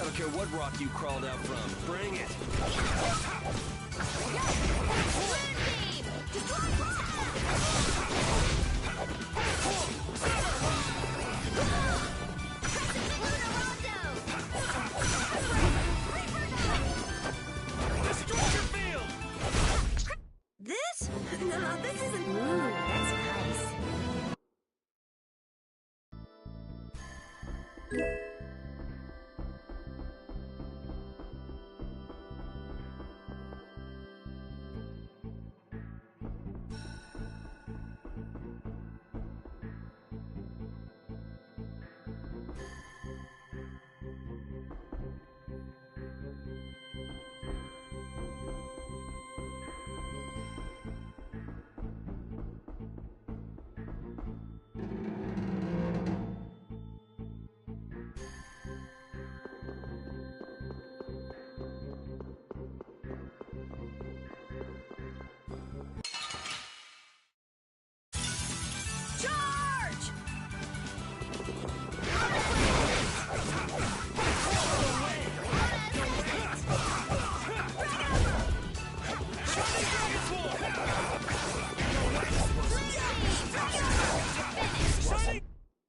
I don't care what rock you crawled out from. Bring it. This? No, this isn't. Ooh, that's nice.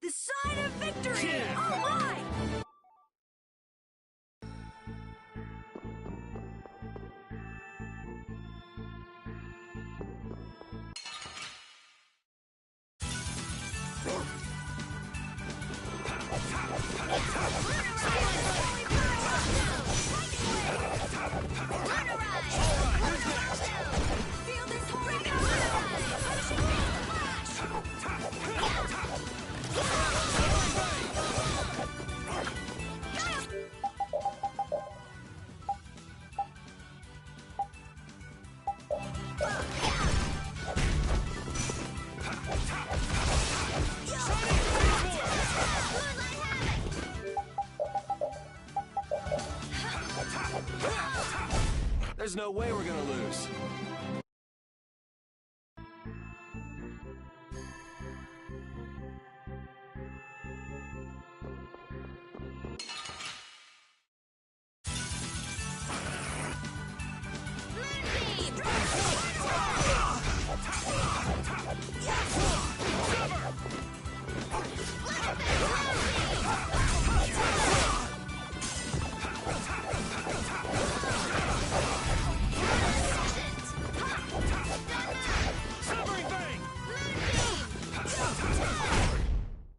The sign of victory! Yeah. All right! Feel this There's no way we're gonna lose.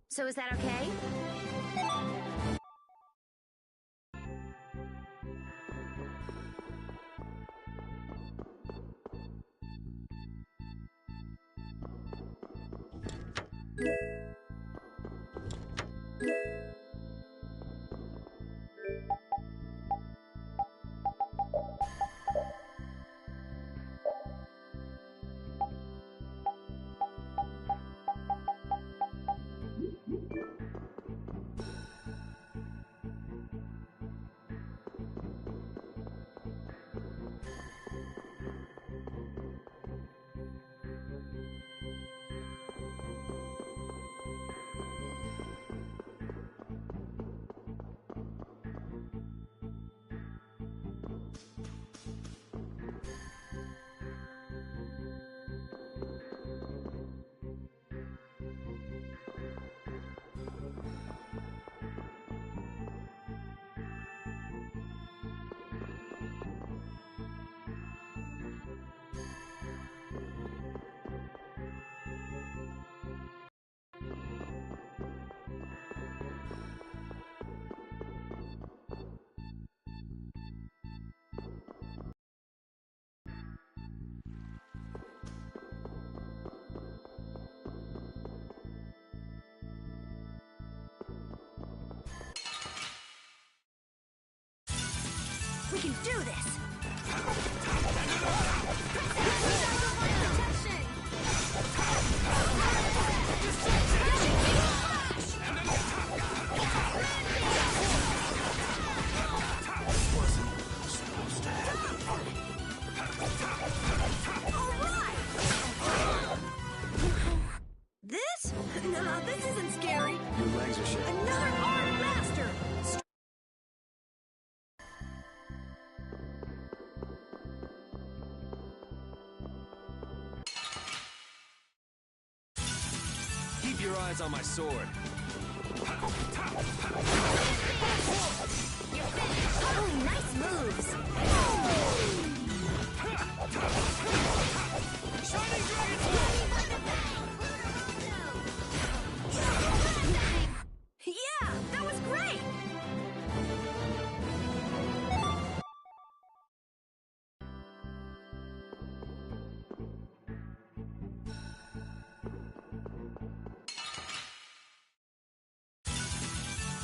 So is that okay? We can do this! This? No, this isn't scary. Your legs are shaking. Another eyes on my sword. Oh, nice moves. Shining Dragon! Yeah, that was great.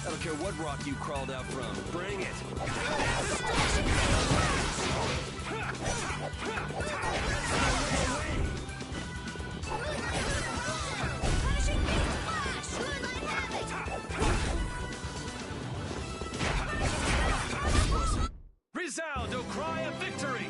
I don't care what rock you crawled out from. Bring it! Punishing beast flash. Moonlight havoc. Resound, O cry of victory!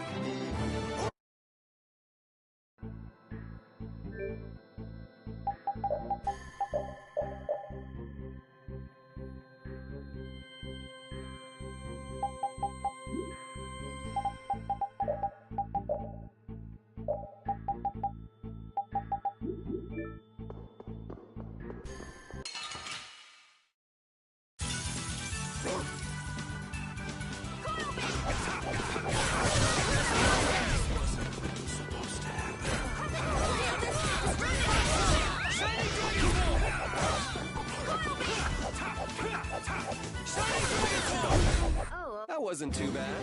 Oh, That wasn't too bad.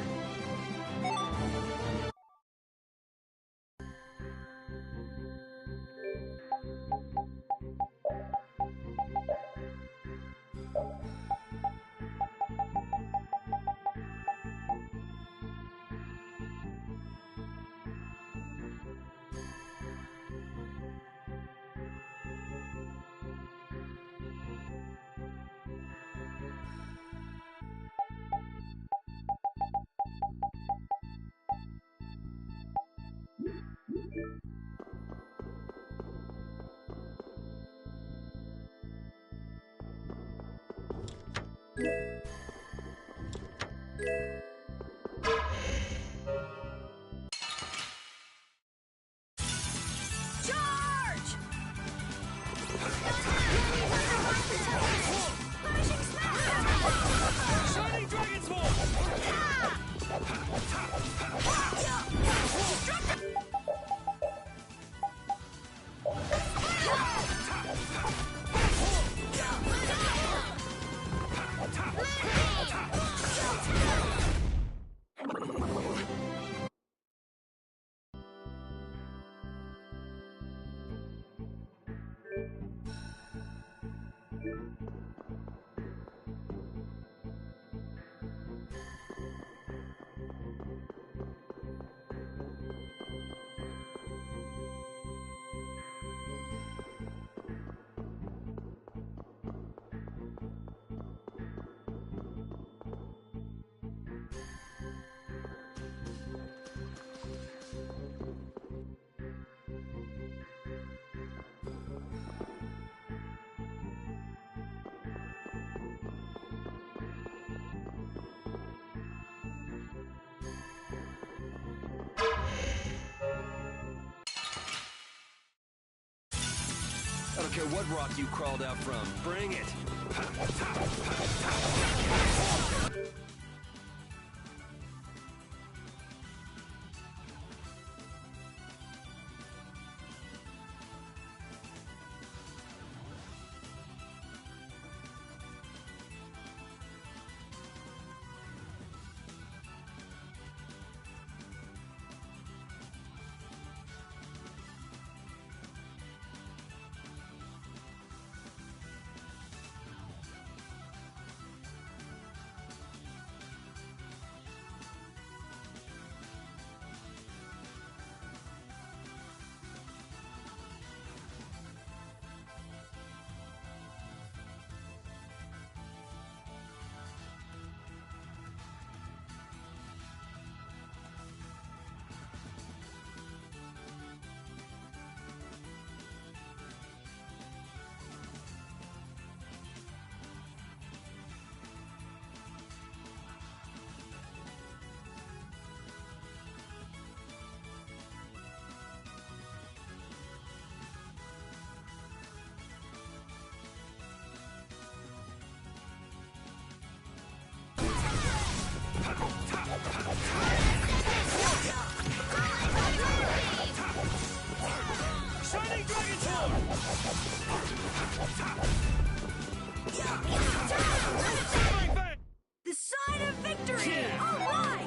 charge! Punishing smash! Shining Dragon's Ball! I don't care what rock you crawled out from. Bring it! The sign of victory! All right!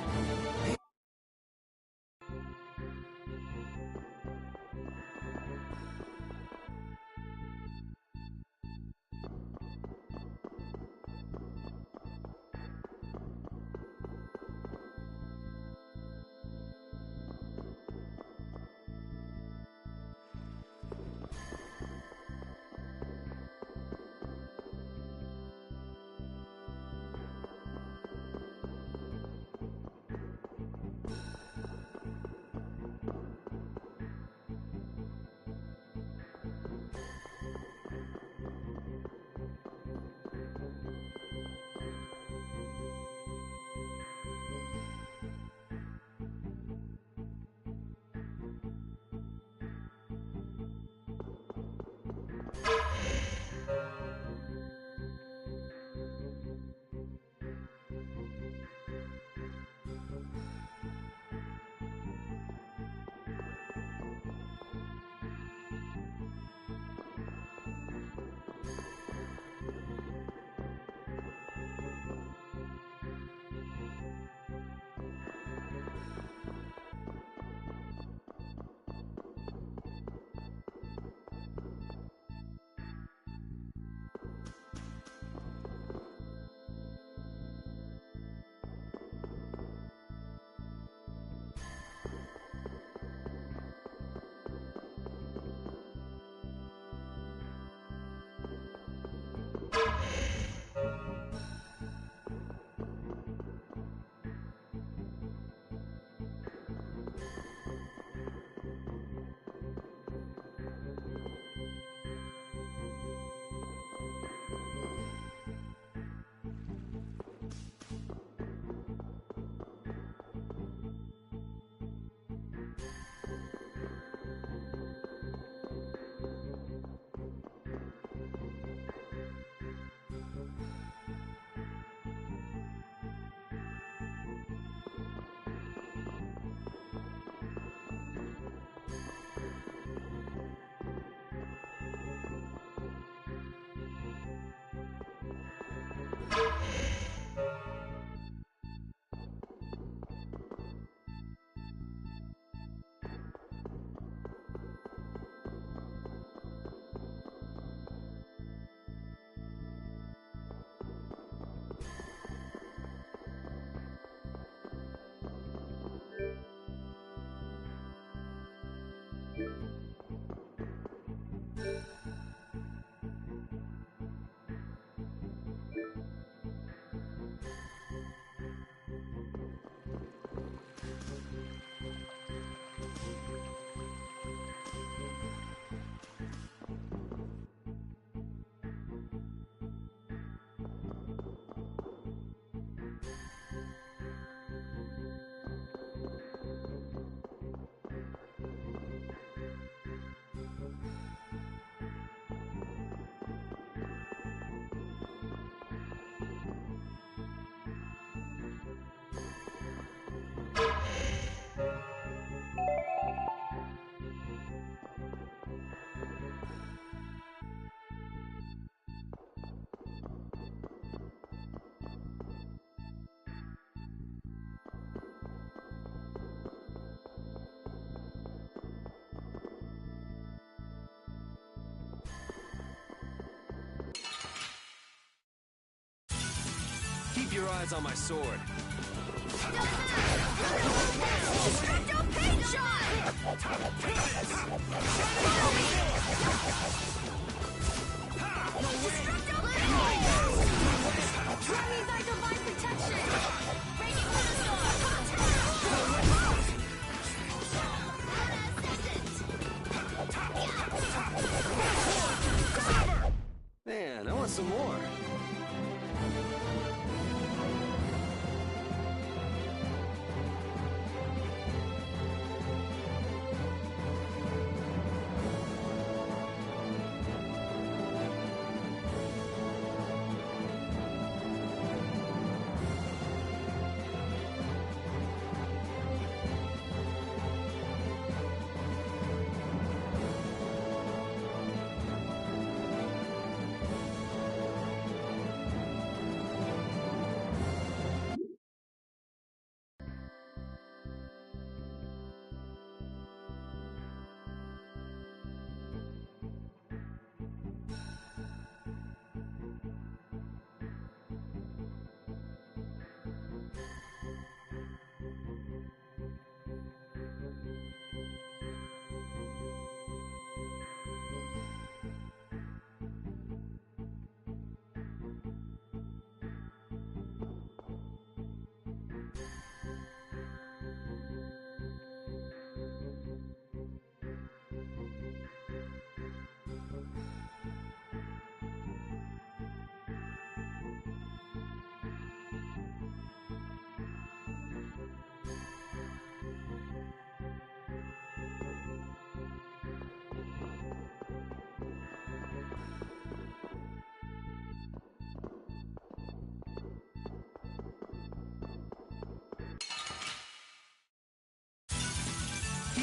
Keep your eyes on my sword. Don't paint shot! Rally thy divine protection! Raging thunderstorm! Man, I want some more.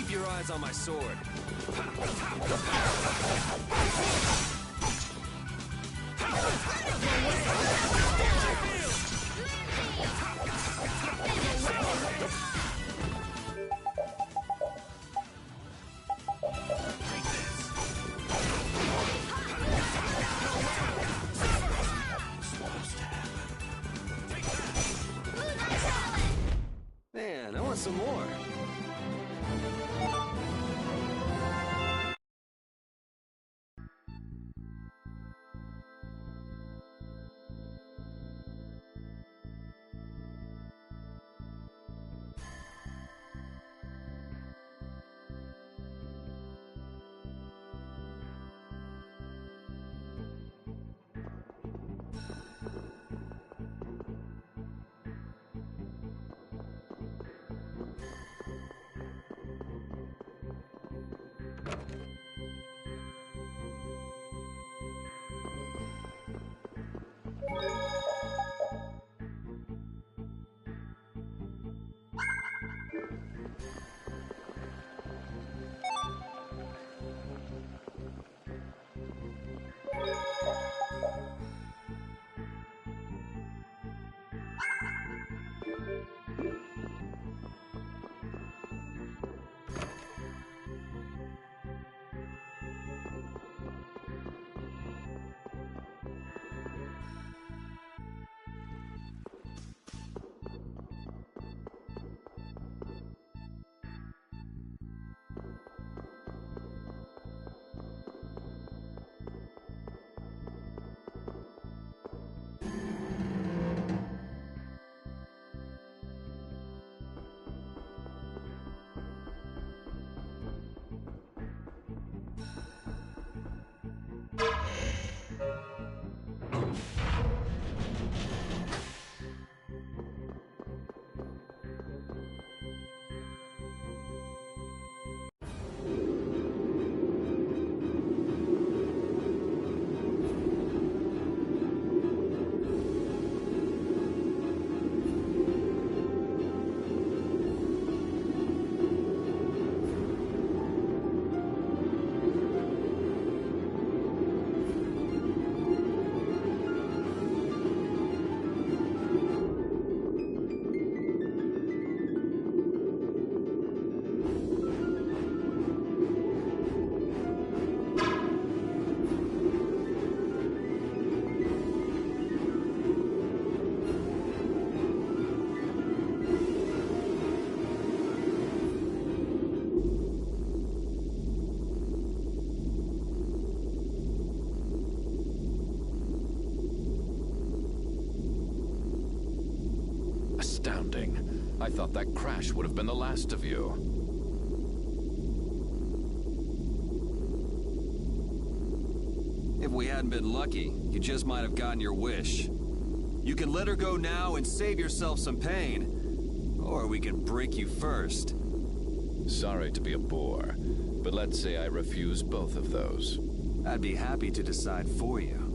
Keep your eyes on my sword. Man, I want some more. Astounding. I thought that crash would have been the last of you. If we hadn't been lucky, you just might have gotten your wish. You can let her go now and save yourself some pain. Or we can break you first. Sorry to be a bore, but let's say I refuse both of those. I'd be happy to decide for you.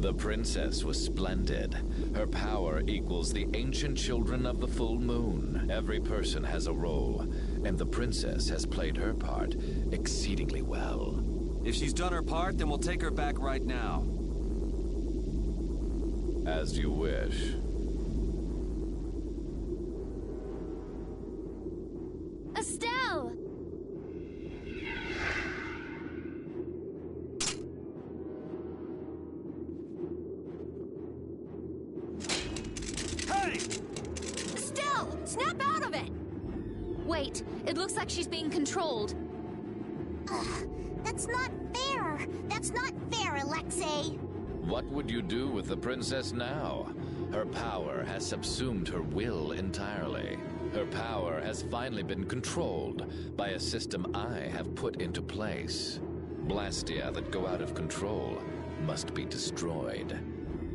The princess was splendid. Her power equals the ancient children of the full moon. Every person has a role, and the princess has played her part exceedingly well. If she's done her part, then we'll take her back right now. As you wish. Estelle! Hey! Estelle! Snap out of it! Wait, it looks like she's being controlled. That's not fair. That's not fair, Alexei. What would you do with the princess now? Her power has subsumed her will entirely. Her power has finally been controlled by a system I have put into place. Blastia that go out of control must be destroyed.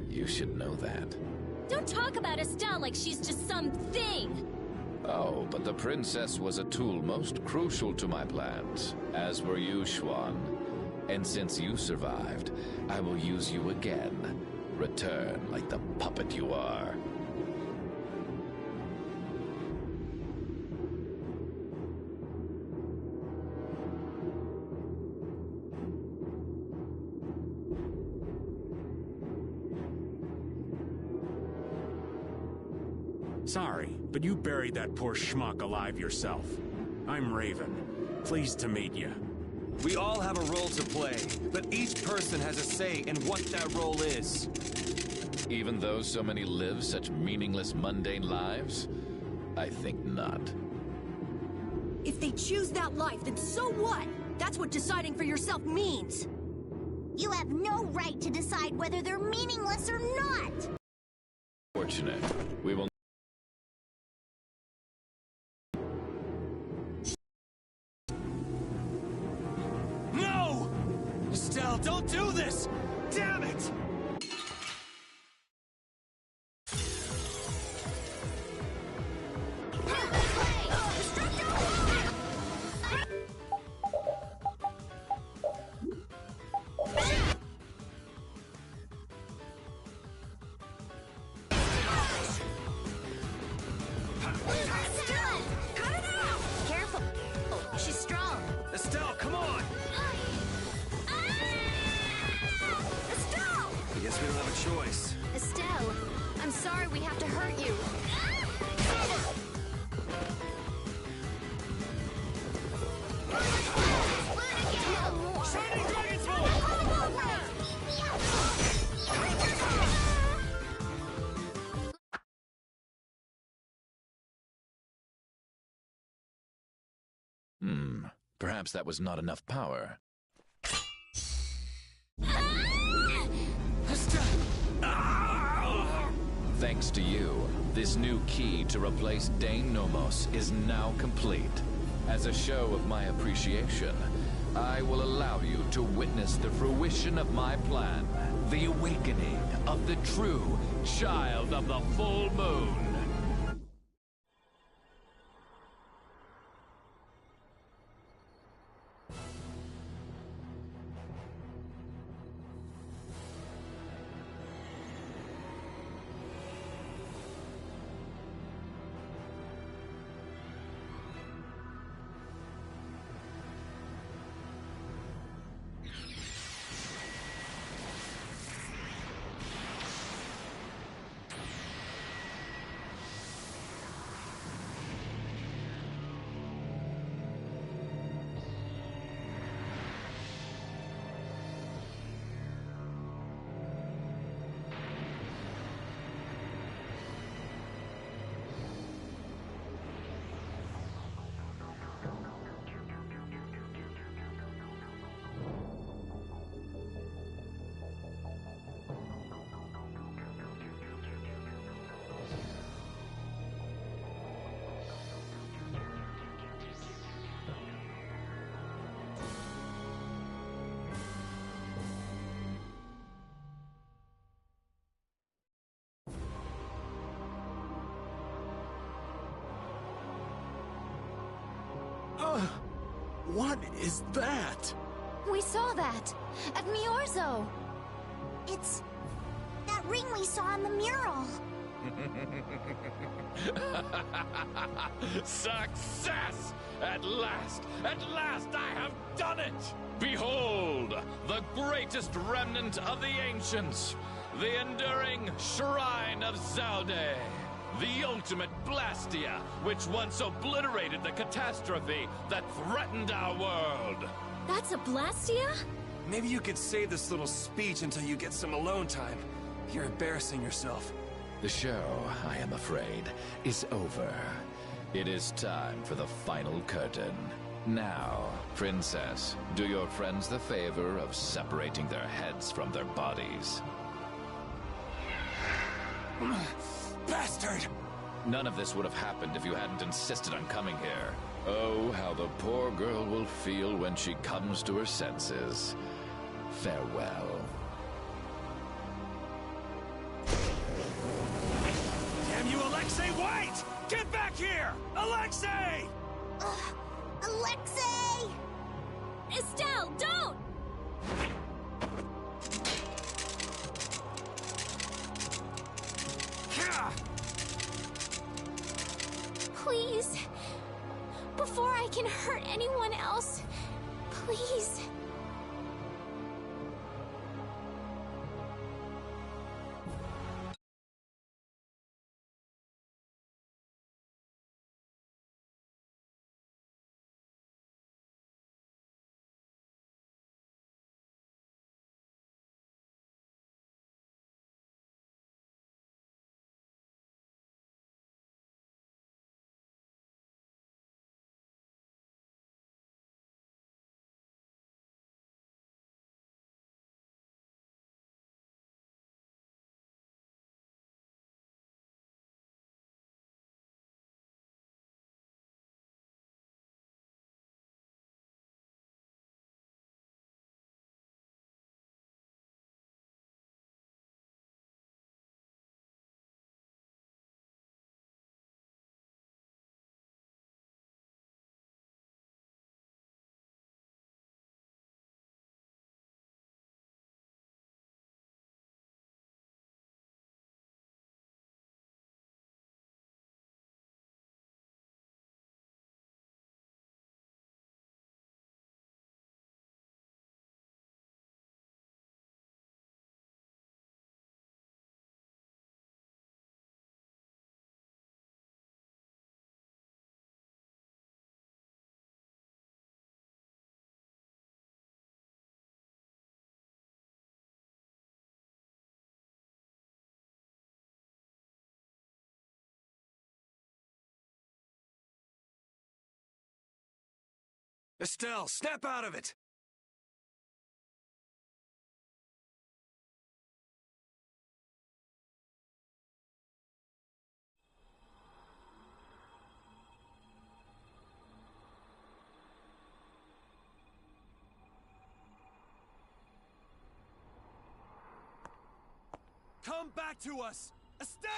You should know that. Don't talk about Estelle like she's just some thing! Oh, but the princess was a tool most crucial to my plans, as were you, Xuan. And since you survived, I will use you again. Return like the puppet you are. Sorry, but you buried that poor schmuck alive yourself. I'm Raven. Pleased to meet you. We all have a role to play, but each person has a say in what that role is. Even though so many live such meaningless, mundane lives? I think not. If they choose that life, then so what? That's what deciding for yourself means. You have no right to decide whether they're meaningless or not. Fortunate. We will. No! Estelle, don't do this! Damn it! Careful. She's strong. Estelle, come on! Estelle! I guess we don't have a choice. Estelle, I'm sorry we have to hurt you. Shining Dragon's Perhaps that was not enough power. Thanks to you, this new key to replace Dane Nomos is now complete. As a show of my appreciation, I will allow you to witness the fruition of my plan, the awakening of the true child of the full moon. What is that? We saw that at Miorzo. It's that ring we saw on the mural. Success! At last I have done it! Behold, the greatest remnant of the ancients, the enduring Shrine of Zalde, the ultimate Blastia, which once obliterated the catastrophe that threatened our world. That's a Blastia? Maybe you could save this little speech until you get some alone time. You're embarrassing yourself. The show, I am afraid, is over. It is time for the final curtain. Now, Princess, do your friends the favor of separating their heads from their bodies. Bastard! None of this would have happened if you hadn't insisted on coming here. Oh, how the poor girl will feel when she comes to her senses. Farewell. Damn you, Alexei, wait! Get back here! Alexei! Alexei! Estelle, don't! Please. Before I can hurt anyone else, please. Estelle, snap out of it! Come back to us! Estelle!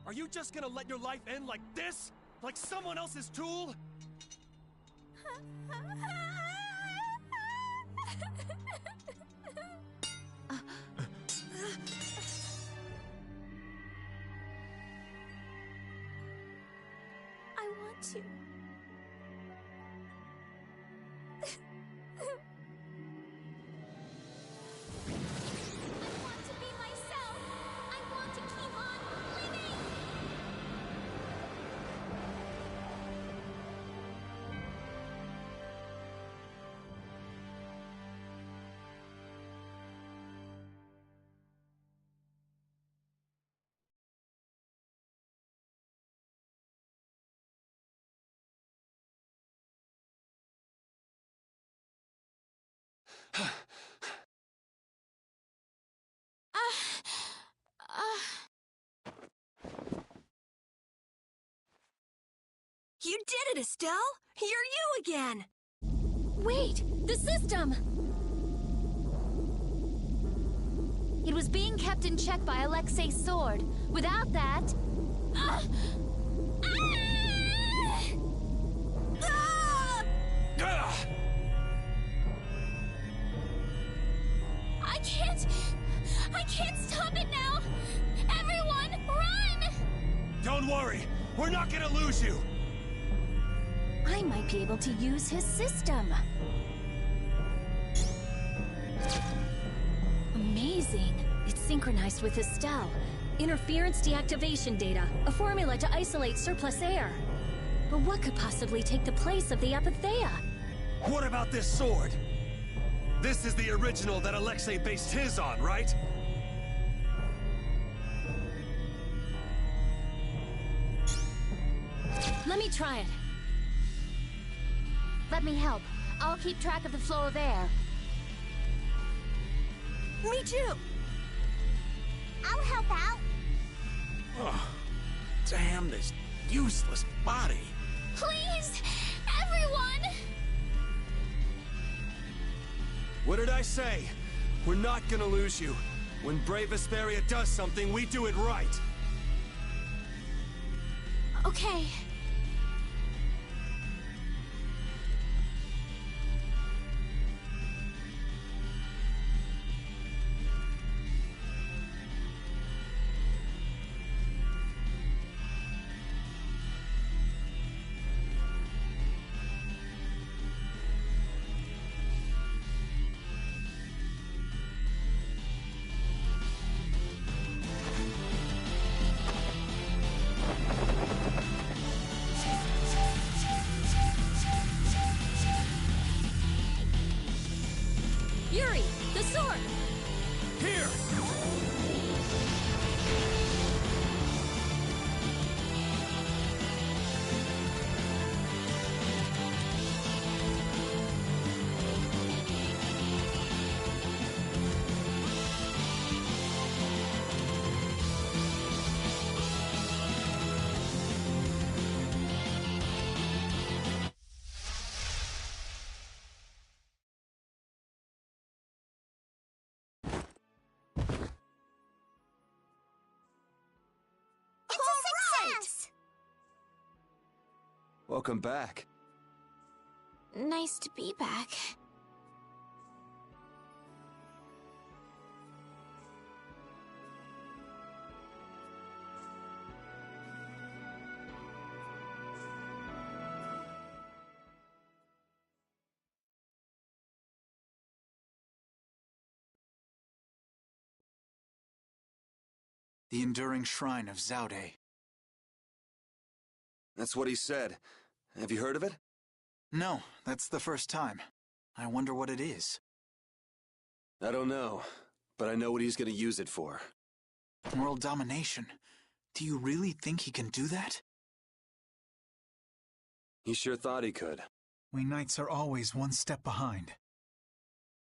Are you just gonna let your life end like this? Like someone else's tool? I want to. I want to be myself. I want to keep on living. You did it, Estelle! You're you again! Wait, the system! It was being kept in check by Alexei's sword. Without that... I can't stop it now! Everyone, run! Don't worry, we're not gonna lose you! I might be able to use his system. Amazing. It's synchronized with Estelle. Interference deactivation data, a formula to isolate surplus air. But what could possibly take the place of the Apatheia? What about this sword? This is the original that Alexei based his on, right? Let me try it. Let me help. I'll keep track of the flow of air. Me too! I'll help out. Oh, damn this useless body. Please! Everyone! What did I say? We're not gonna lose you. When brave Vesperia does something, we do it right. Okay. Yuri, the sword! Here! It's a success! Welcome back. Nice to be back. The Enduring Shrine of Zaude. That's what he said. Have you heard of it? No, that's the first time. I wonder what it is. I don't know, but I know what he's gonna use it for. World domination. Do you really think he can do that? He sure thought he could. We knights are always one step behind.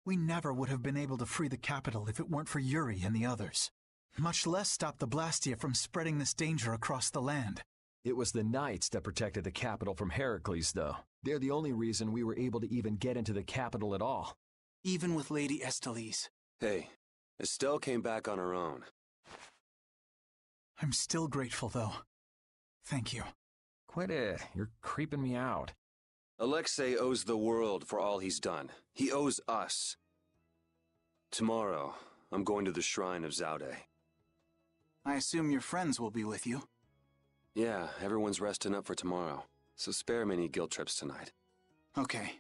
We never would have been able to free the capital if it weren't for Yuri and the others. Much less stop the Blastia from spreading this danger across the land. It was the knights that protected the capital from Heracles, though. They're the only reason we were able to even get into the capital at all. Even with Lady Estellise. Hey, Estelle came back on her own. I'm still grateful, though. Thank you. Quit it. You're creeping me out. Alexei owes the world for all he's done. He owes us. Tomorrow, I'm going to the shrine of Zaude. I assume your friends will be with you. Yeah, everyone's resting up for tomorrow, so spare me any guilt trips tonight. Okay.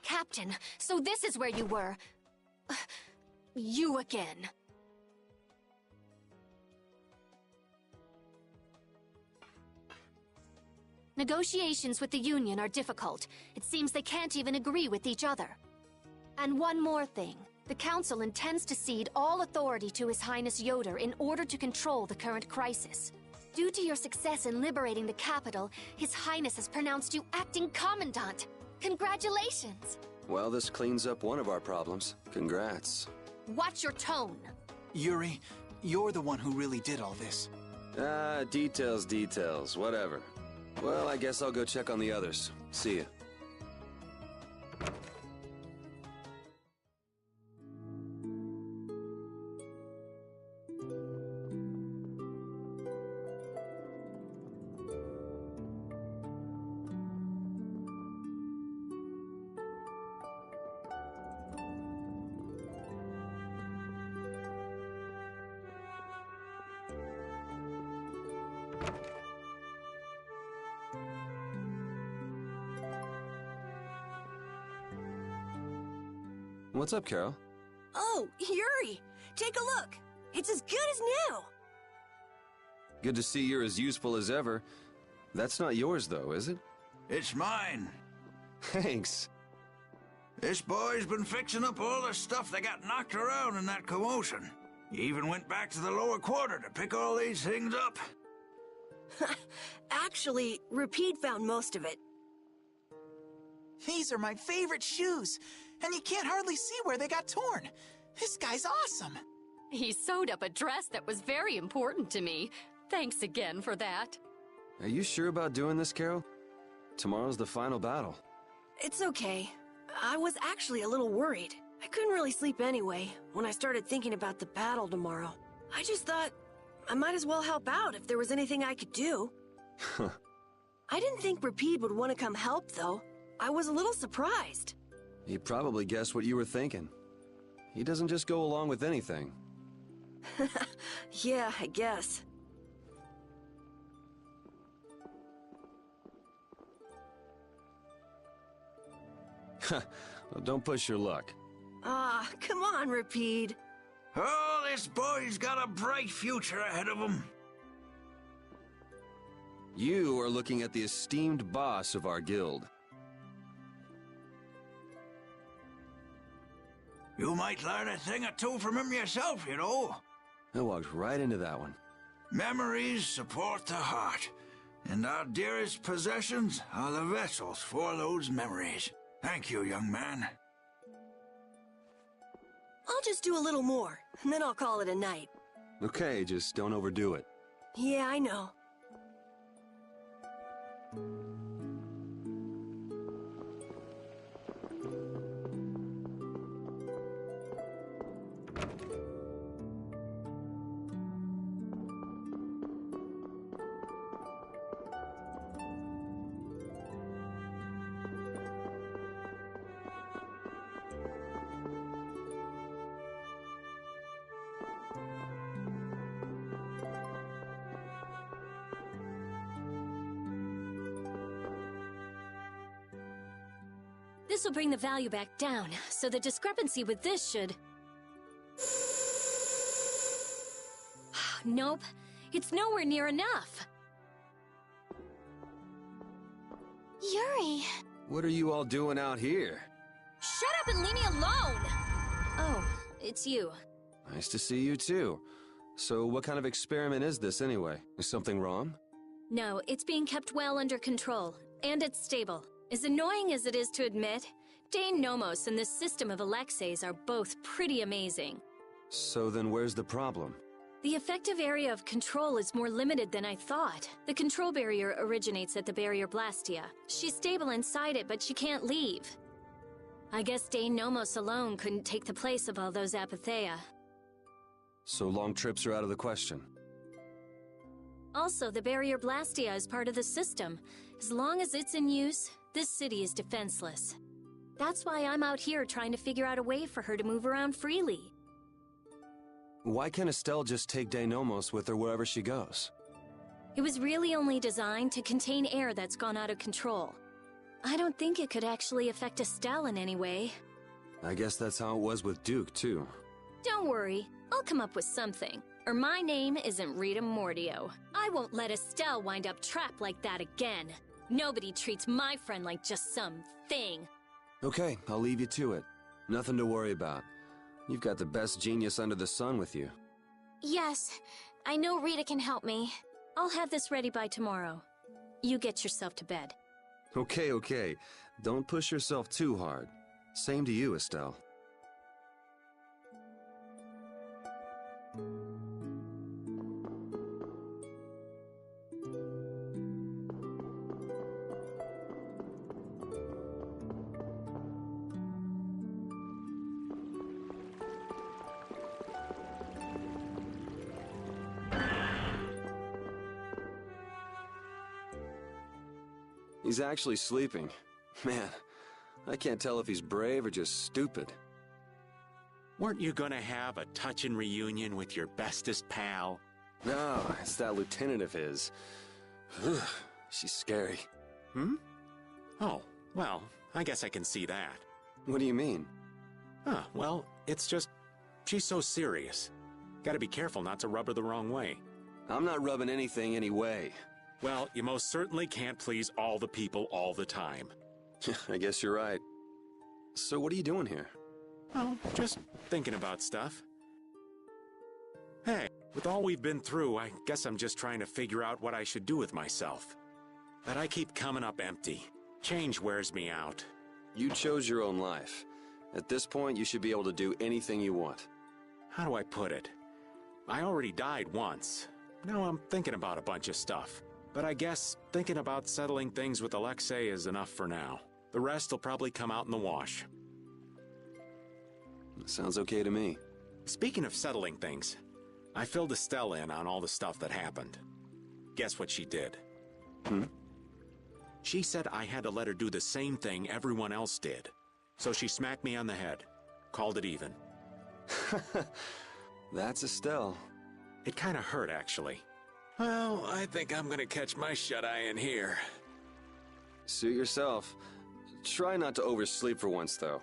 Captain, so this is where you were. You again. Negotiations with the Union are difficult. It seems they can't even agree with each other. And one more thing. The Council intends to cede all authority to His Highness Yoder in order to control the current crisis. Due to your success in liberating the capital, His Highness has pronounced you acting commandant. Congratulations! Well, this cleans up one of our problems. Congrats. Watch your tone. Yuri, you're the one who really did all this. Details, whatever. Well, I guess I'll go check on the others. See ya. What's up, Carol? Oh, Yuri! Take a look! It's as good as new! Good to see you're as useful as ever. That's not yours, though, is it? It's mine. Thanks. This boy's been fixing up all the stuff that got knocked around in that commotion. He even went back to the lower quarter to pick all these things up. Actually, Rapide found most of it. These are my favorite shoes, and you can't hardly see where they got torn. This guy's awesome. He sewed up a dress that was very important to me. Thanks again for that. Are you sure about doing this, Carol? Tomorrow's the final battle. It's okay. I was actually a little worried. I couldn't really sleep anyway when I started thinking about the battle tomorrow. I just thought I might as well help out if there was anything I could do. I didn't think Rapide would want to come help, though. I was a little surprised. He probably guessed what you were thinking. He doesn't just go along with anything. Yeah, I guess. Well, don't push your luck. Ah, come on, Rapide. Oh, this boy's got a bright future ahead of him. You are looking at the esteemed boss of our guild. You might learn a thing or two from him yourself, you know. I walked right into that one. Memories support the heart, and our dearest possessions are the vessels for those memories. Thank you, young man. I'll just do a little more, and then I'll call it a night. Okay, just don't overdo it. Yeah, I know. This will bring the value back down, so the discrepancy with this should... Nope, it's nowhere near enough. Yuri! What are you all doing out here? Shut up and leave me alone! Oh, it's you. Nice to see you too. So what kind of experiment is this anyway? Is something wrong? No, it's being kept well under control, and it's stable. As annoying as it is to admit, Dane Nomos and this system of Alexei's are both pretty amazing. So then where's the problem? The effective area of control is more limited than I thought. The control barrier originates at the barrier Blastia. She's stable inside it, but she can't leave. I guess Dane Nomos alone couldn't take the place of all those Apatheia. So long trips are out of the question. Also, the barrier Blastia is part of the system. As long as it's in use, this city is defenseless. That's why I'm out here trying to figure out a way for her to move around freely. Why can't Estelle just take Deinomos with her wherever she goes? It was really only designed to contain air that's gone out of control. I don't think it could actually affect Estelle in any way. I guess that's how it was with Duke, too. Don't worry, I'll come up with something. Or my name isn't Rita Mordio. I won't let Estelle wind up trapped like that again. Nobody treats my friend like just some thing. Okay, I'll leave you to it. Nothing to worry about. You've got the best genius under the sun with you. Yes, I know Rita can help me. I'll have this ready by tomorrow. You get yourself to bed. Okay. Don't push yourself too hard. Same to you, Estelle. He's actually sleeping. Man, I can't tell if he's brave or just stupid. Weren't you gonna have a touching reunion with your bestest pal? No, it's that lieutenant of his. Ugh, she's scary. Hmm? Oh, well, I guess I can see that. What do you mean? Well, it's just... she's so serious. Gotta be careful not to rub her the wrong way. I'm not rubbing anything any way. Well, you most certainly can't please all the people all the time. I guess you're right. So what are you doing here? Oh, just thinking about stuff. Hey, with all we've been through, I guess I'm just trying to figure out what I should do with myself. But I keep coming up empty. Change wears me out. You chose your own life. At this point, you should be able to do anything you want. How do I put it? I already died once. Now I'm thinking about a bunch of stuff. But I guess thinking about settling things with Alexei is enough for now. The rest will probably come out in the wash. Sounds okay to me. Speaking of settling things, I filled Estelle in on all the stuff that happened. Guess what she did? She said I had to let her do the same thing everyone else did. So she smacked me on the head. Called it even. That's Estelle. It kind of hurt, actually. Well, I think I'm gonna catch my shut-eye in here. Suit yourself. Try not to oversleep for once, though.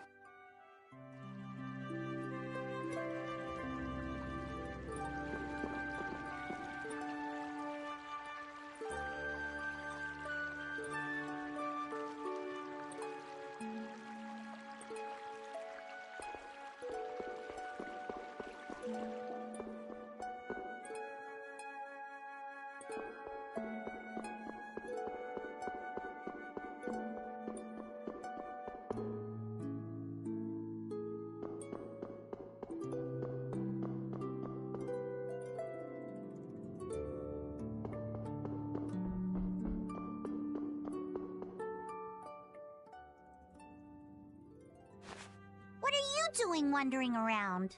What are you doing wandering around?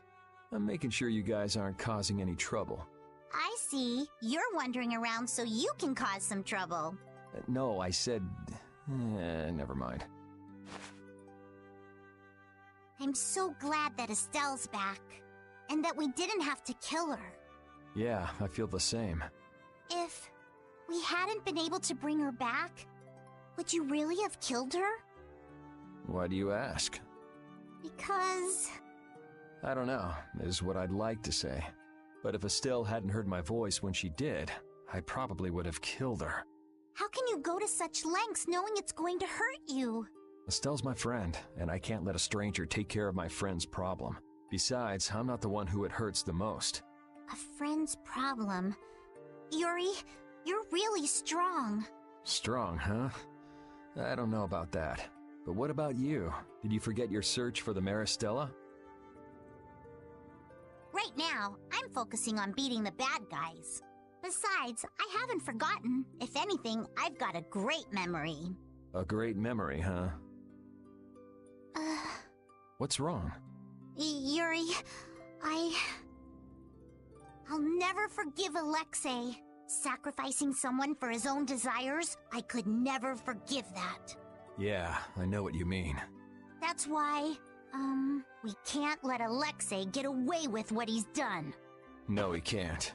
I'm making sure you guys aren't causing any trouble. I see. You're wandering around so you can cause some trouble. No, I said... never mind. I'm so glad that Estelle's back. And that we didn't have to kill her. Yeah, I feel the same. If we hadn't been able to bring her back, would you really have killed her? Why do you ask? Because... I don't know, is what I'd like to say. But if Estelle hadn't heard my voice when she did, I probably would have killed her. How can you go to such lengths knowing it's going to hurt you? Estelle's my friend, and I can't let a stranger take care of my friend's problem. Besides, I'm not the one who it hurts the most. A friend's problem. Yuri, you're really strong. Strong, huh? I don't know about that. But what about you? Did you forget your search for the Maristella? Right now, I'm focusing on beating the bad guys. Besides, I haven't forgotten. If anything, I've got a great memory. A great memory, huh? What's wrong? Yuri, I'll never forgive Alexei. Sacrificing someone for his own desires, I could never forgive that. Yeah, I know what you mean. That's why, we can't let Alexei get away with what he's done. No, he can't.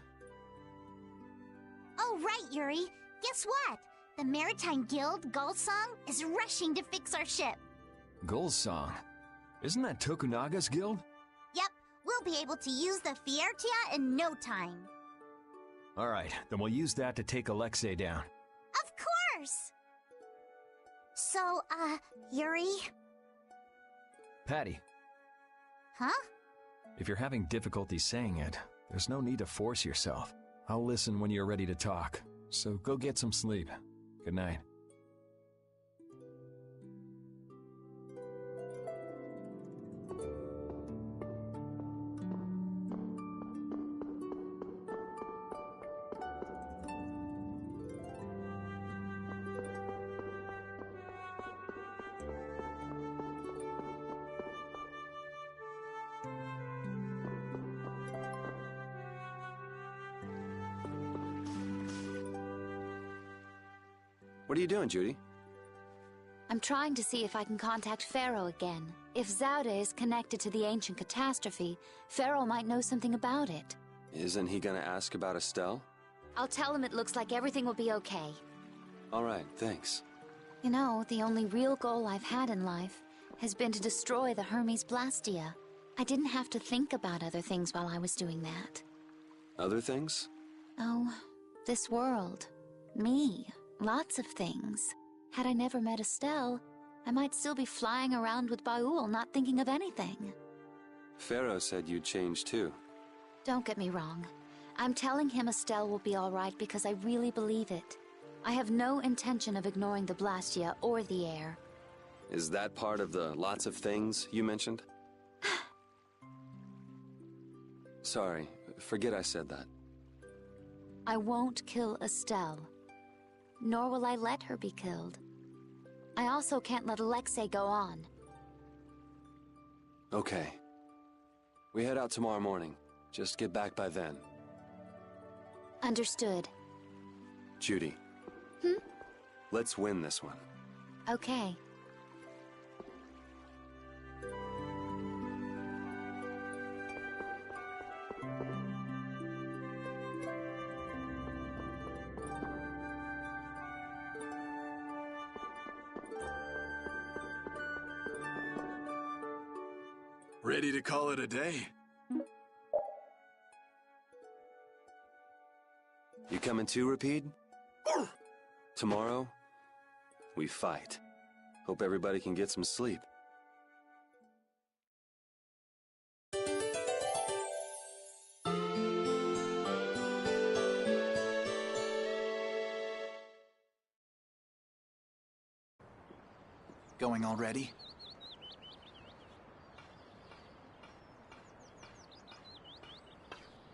Oh, right, Yuri. Guess what? The Maritime Guild, Gullsong, is rushing to fix our ship. Gullsong? Isn't that Tokunaga's guild? Yep, we'll be able to use the Fiertia in no time. Alright, then we'll use that to take Alexei down. Of course! So, Yuri? Patty. Huh? If you're having difficulty saying it, there's no need to force yourself. I'll listen when you're ready to talk, so go get some sleep. Good night. What are you doing, Judy? I'm trying to see if I can contact Pharaoh again. If Zauda is connected to the ancient catastrophe, Pharaoh might know something about it. Isn't he gonna ask about Estelle? I'll tell him it looks like everything will be okay. All right, thanks. You know, the only real goal I've had in life has been to destroy the Hermes Blastia. I didn't have to think about other things while I was doing that. Other things? Oh, this world. Me. Lots of things. Had I never met Estelle, I might still be flying around with Baul, not thinking of anything. Pharaoh said you'd changed too. Don't get me wrong. I'm telling him Estelle will be alright because I really believe it. I have no intention of ignoring the Blastia or the air. Is that part of the lots of things you mentioned? Sorry, forget I said that. I won't kill Estelle. Nor will I let her be killed. I also can't let Alexei go on. Okay. We head out tomorrow morning. Just get back by then. Understood. Judy. Let's win this one. Okay. Ready to call it a day? You coming too, Rapide? Tomorrow, we fight. Hope everybody can get some sleep. Going already?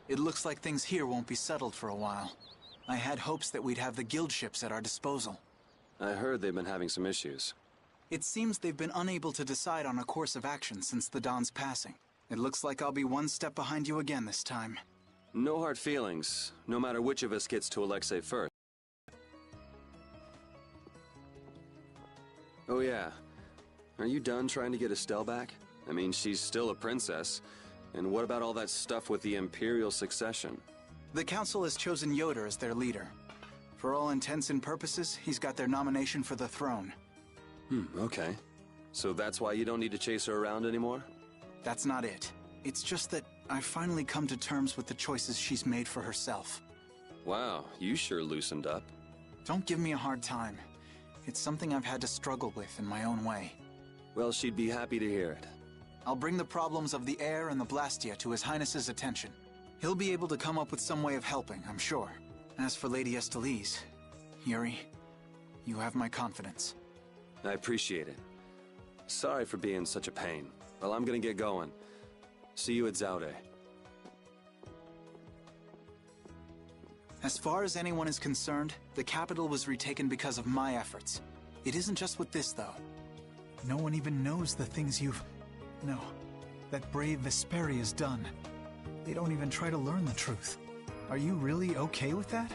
It looks like things here won't be settled for a while. I had hopes that we'd have the guild ships at our disposal. I heard they've been having some issues. It seems they've been unable to decide on a course of action since the Dawn's passing. It looks like I'll be one step behind you again this time. No hard feelings, no matter which of us gets to Alexei first. Oh yeah. Are you done trying to get Estelle back? I mean, she's still a princess. And what about all that stuff with the Imperial succession? The Council has chosen Yoder as their leader. For all intents and purposes, he's got their nomination for the throne. Okay. So that's why you don't need to chase her around anymore? That's not it. It's just that I've finally come to terms with the choices she's made for herself. Wow, you sure loosened up. Don't give me a hard time. It's something I've had to struggle with in my own way. Well, she'd be happy to hear it. I'll bring the problems of the air and the Blastia to His Highness's attention. He'll be able to come up with some way of helping, I'm sure. As for Lady Estelise, Yuri, you have my confidence. I appreciate it. Sorry for being such a pain. Well, I'm gonna get going. See you at Zaude. As far as anyone is concerned, the capital was retaken because of my efforts. It isn't just with this, though. No one even knows the things No, that brave Vesperia's done. They don't even try to learn the truth. Are you really okay with that?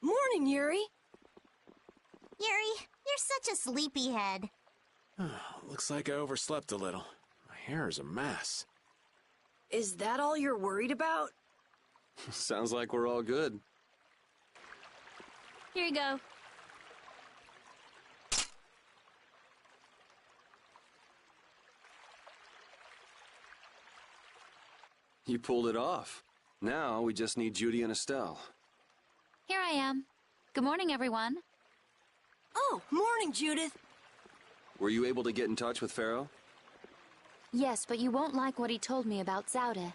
Morning, Yuri. Yuri, you're such a sleepyhead. Looks like I overslept a little. My hair is a mess. Is that all you're worried about? Sounds like we're all good. Here you go. You pulled it off. Now we just need Judy and Estelle. Here I am. Good morning, everyone. Oh, morning, Judith. Were you able to get in touch with Pharaoh? Yes, but you won't like what he told me about Zaude.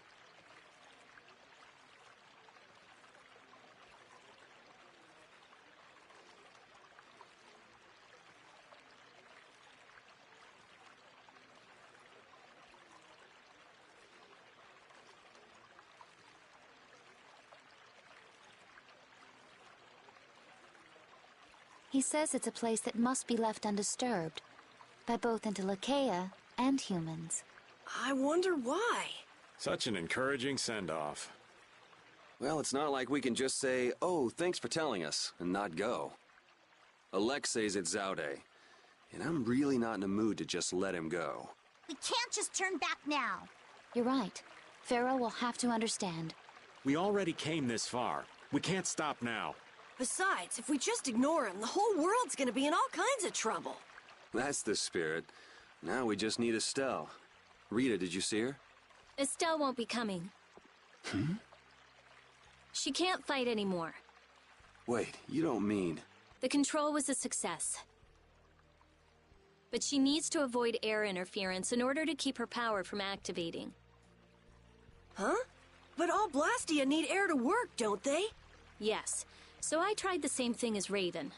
He says it's a place that must be left undisturbed by both Interleuchea and humans. I wonder why. Such an encouraging send-off. Well, it's not like we can just say, "Oh, thanks for telling us," and not go. Alexei's at Zaude, and I'm really not in a mood to just let him go. We can't just turn back now. You're right. Pharaoh will have to understand. We already came this far. We can't stop now. Besides, if we just ignore him, the whole world's gonna be in all kinds of trouble. That's the spirit. Now we just need Estelle. Rita, did you see her? Estelle won't be coming. She can't fight anymore. Wait, you don't mean... The control was a success. But she needs to avoid air interference in order to keep her power from activating. Huh? But all Blastia need air to work, don't they? Yes. So I tried the same thing as Raven.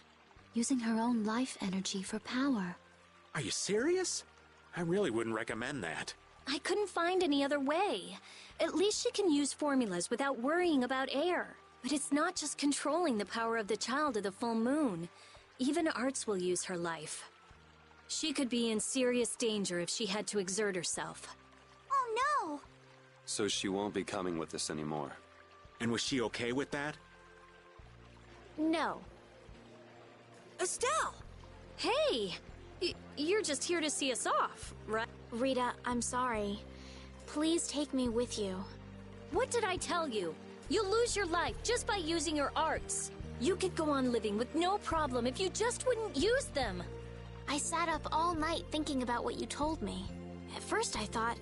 Using her own life energy for power. Are you serious? I really wouldn't recommend that. I couldn't find any other way. At least she can use formulas without worrying about air. But it's not just controlling the power of the child of the full moon. Even Arts will use her life. She could be in serious danger if she had to exert herself. Oh no! So she won't be coming with us anymore. And was she okay with that? No. Estelle! Hey! You're just here to see us off, right? Rita, I'm sorry. Please take me with you. What did I tell you? You'll lose your life just by using your arts. You could go on living with no problem if you just wouldn't use them. I sat up all night thinking about what you told me. At first I thought,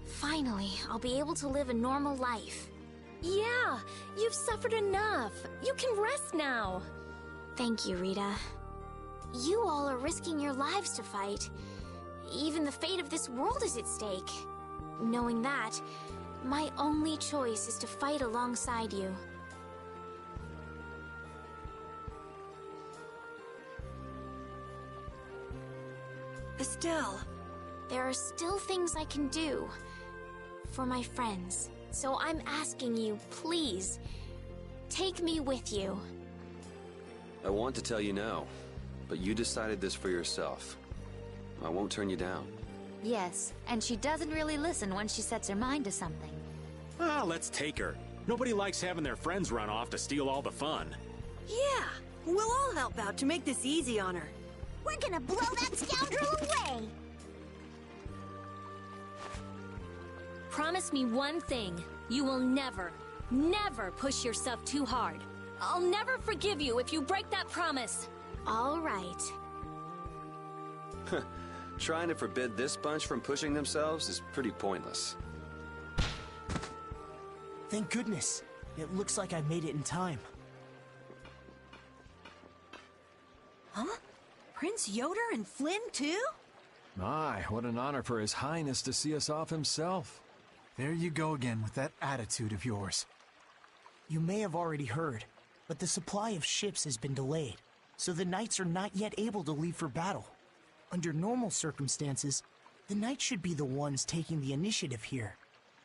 finally, I'll be able to live a normal life. Yeah, you've suffered enough. You can rest now. Thank you, Rita. You all are risking your lives to fight. Even the fate of this world is at stake. Knowing that, my only choice is to fight alongside you. Estelle. There are still things I can do for my friends. So I'm asking you, please, take me with you. I want to tell you no, but you decided this for yourself. I won't turn you down. Yes, and she doesn't really listen when she sets her mind to something. Ah, let's take her. Nobody likes having their friends run off to steal all the fun. Yeah, we'll all help out to make this easy on her. We're gonna blow that scoundrel away! Promise me one thing. You will never, never push yourself too hard. I'll never forgive you if you break that promise. All right. Trying to forbid this bunch from pushing themselves is pretty pointless. Thank goodness. It looks like I made it in time. Huh? Prince Yoder and Flynn, too? My, what an honor for His Highness to see us off himself. There you go again with that attitude of yours. You may have already heard, but the supply of ships has been delayed, so the Knights are not yet able to leave for battle. Under normal circumstances, the Knights should be the ones taking the initiative here,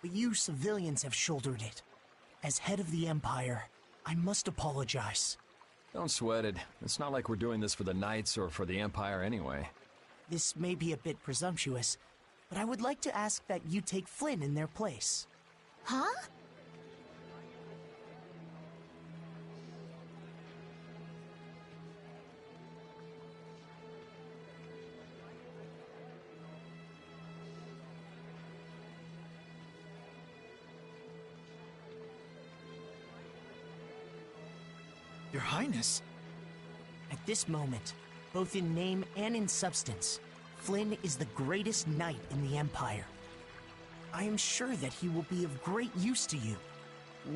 but you civilians have shouldered it. As head of the Empire, I must apologize. Don't sweat it. It's not like we're doing this for the Knights or for the Empire anyway. This may be a bit presumptuous, but I would like to ask that you take Flynn in their place. Huh? Your Highness? At this moment, both in name and in substance, Flynn is the greatest knight in the Empire. I am sure that he will be of great use to you.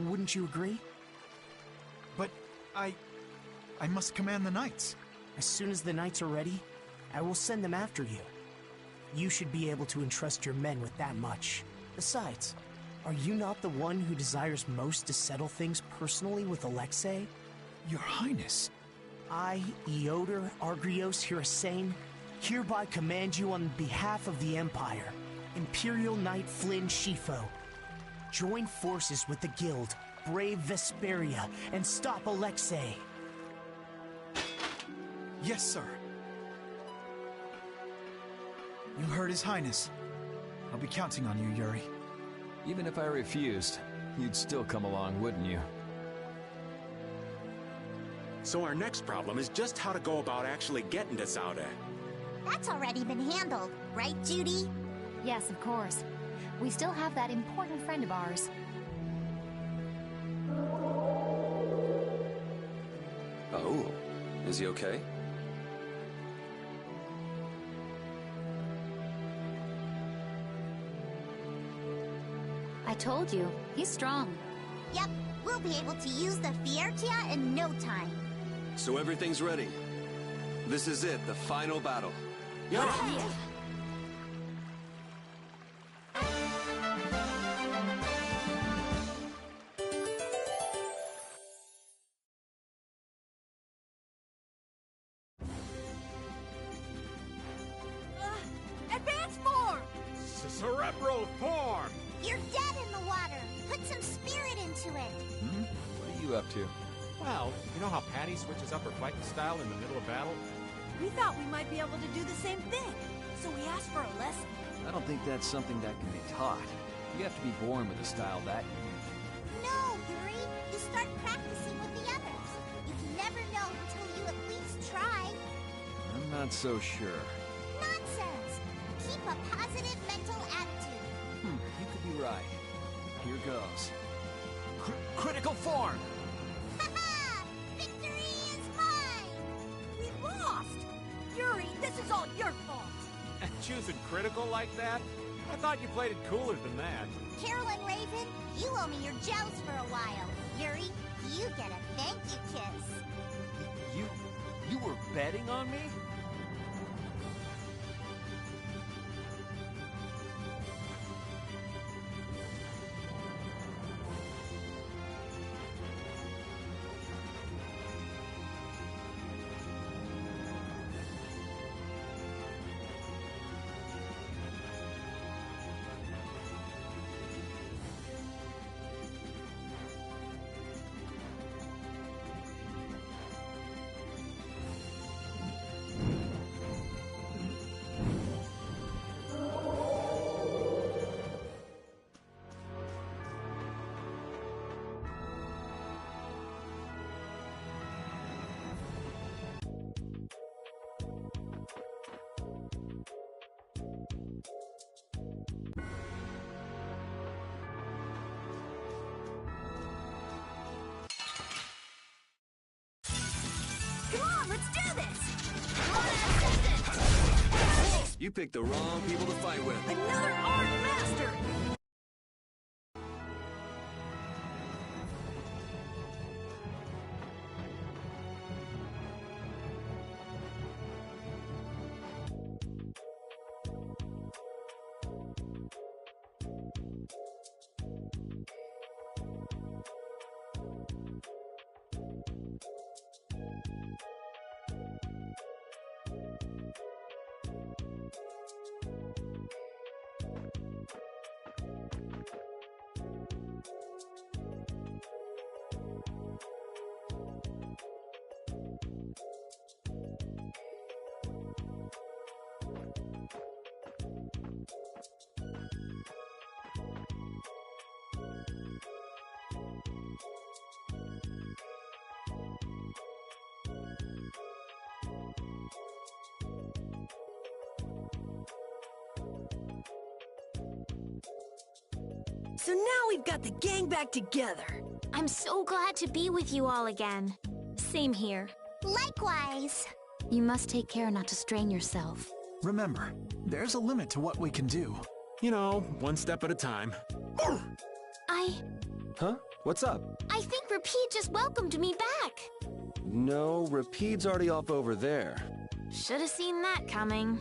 Wouldn't you agree? But I must command the knights. As soon as the knights are ready, I will send them after you. You should be able to entrust your men with that much. Besides, are you not the one who desires most to settle things personally with Alexei? Your Highness. I, Eoder Argrios Hirasane, hereby command you on behalf of the Empire, Imperial Knight Flynn Scifo. Join forces with the Guild, brave Vesperia, and stop Alexei. Yes, sir. You heard His Highness. I'll be counting on you, Yuri. Even if I refused, you'd still come along, wouldn't you? So our next problem is just how to go about actually getting to Zauda. That's already been handled, right, Judy? Yes, of course. We still have that important friend of ours. Oh, is he okay? I told you, he's strong. Yep, we'll be able to use the Fiertia in no time. So everything's ready. This is it, the final battle. Yeah. Advance form! Cerebral form! You're dead in the water. Put some spirit into it. What are you up to? Well, you know how Patty switches up her fighting style in the middle of battle? We thought we might be able to do the same thing, so we asked for a lesson. I don't think that's something that can be taught. You have to be born with a style that unique. No, Yuri. You start practicing with the others. You can never know until you at least try. I'm not so sure. Nonsense. Keep a positive mental attitude. You could be right. Here goes. Critical form! Ha-ha! Victory is mine! We lost! Yuri, this is all your fault! And choosing critical like that? I thought you played it cooler than that. Carolyn Raven, you owe me your gels for a while. Yuri, you get a thank you kiss. You were betting on me? Come on, let's do this! Come on, assistant! You picked the wrong people to fight with. Another art master! So now we've got the gang back together. I'm so glad to be with you all again. Same here. Likewise. You must take care not to strain yourself. Remember, there's a limit to what we can do. You know, one step at a time. Huh? What's up? I think Rapide just welcomed me back. No, Rapide's already off over there. Should have seen that coming.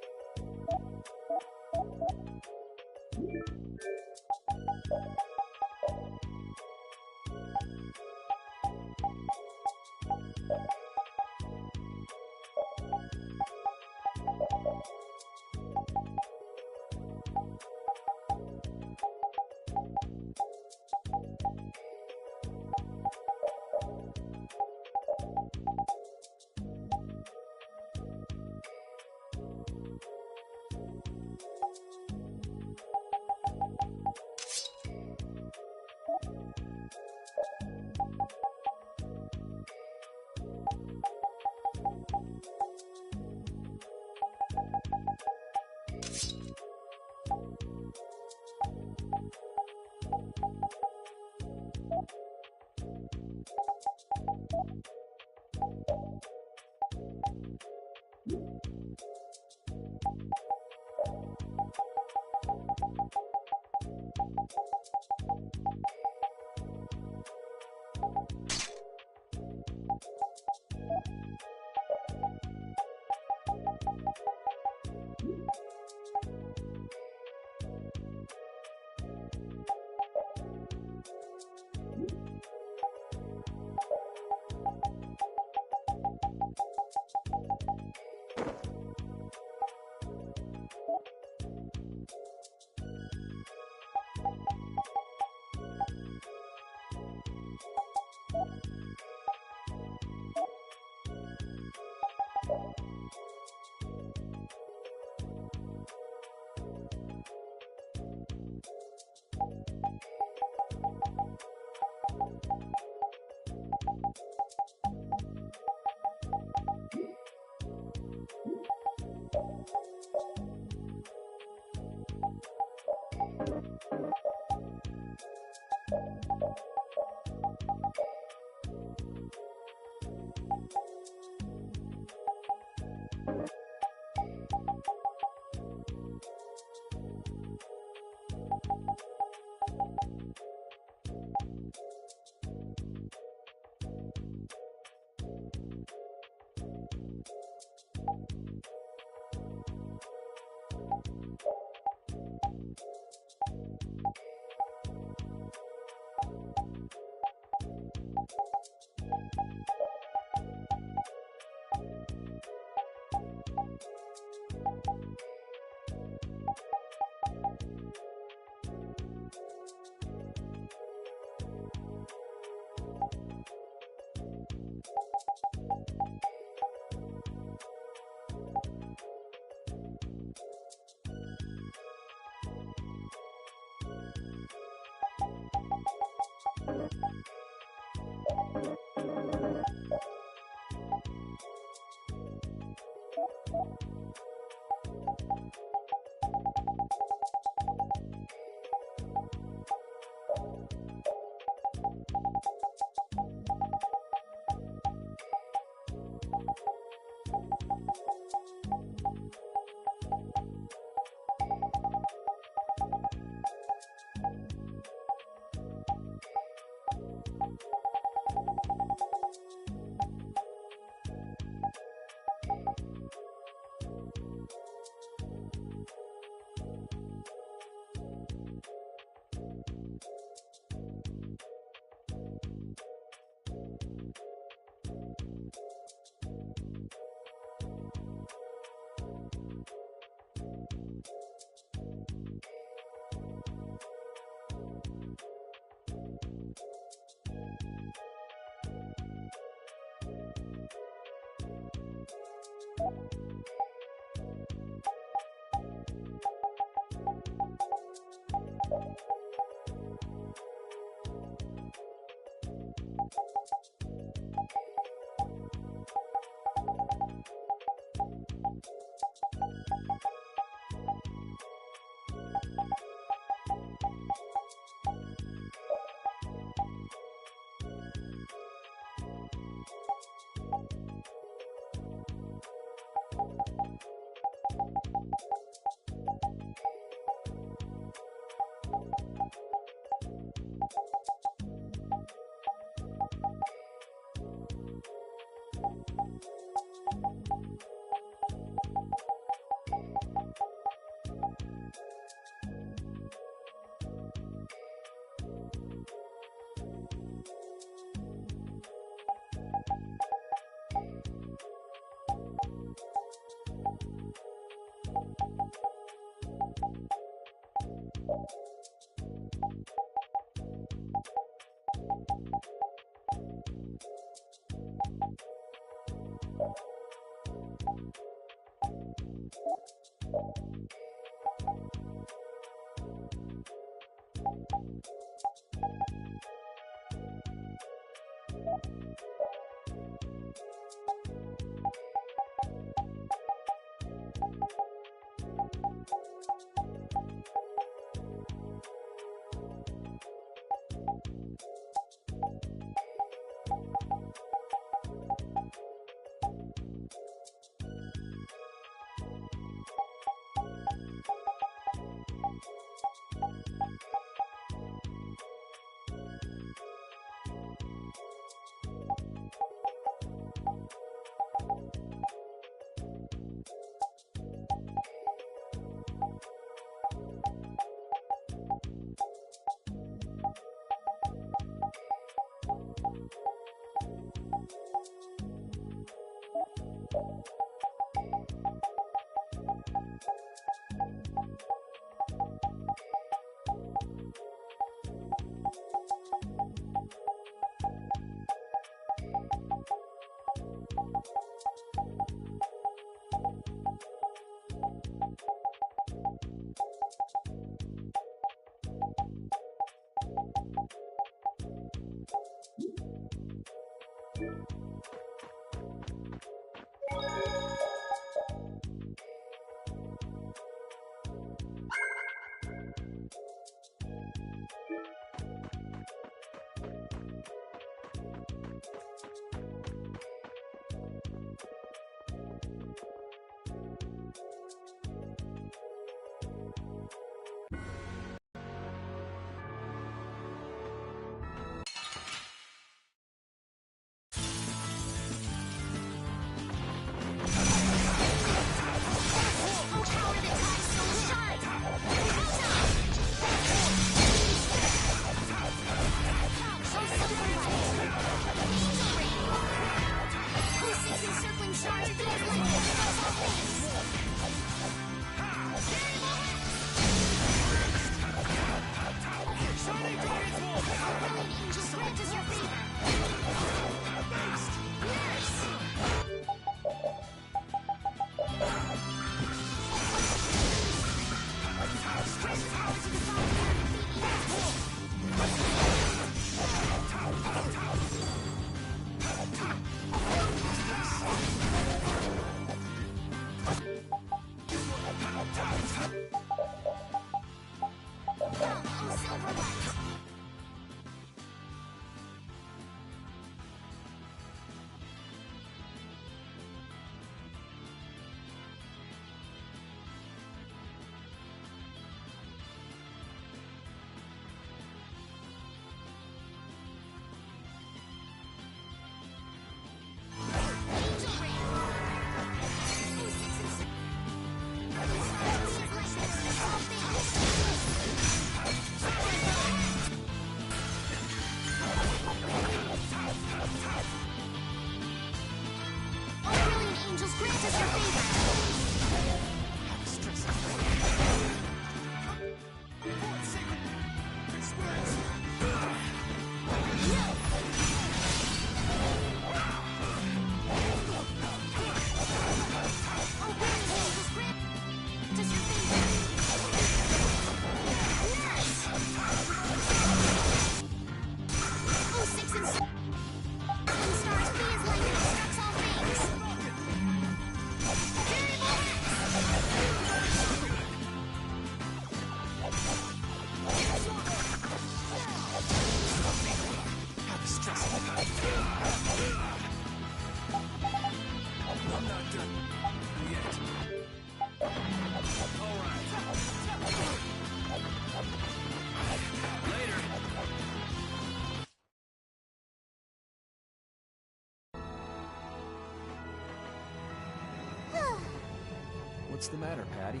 What's the matter, Patty?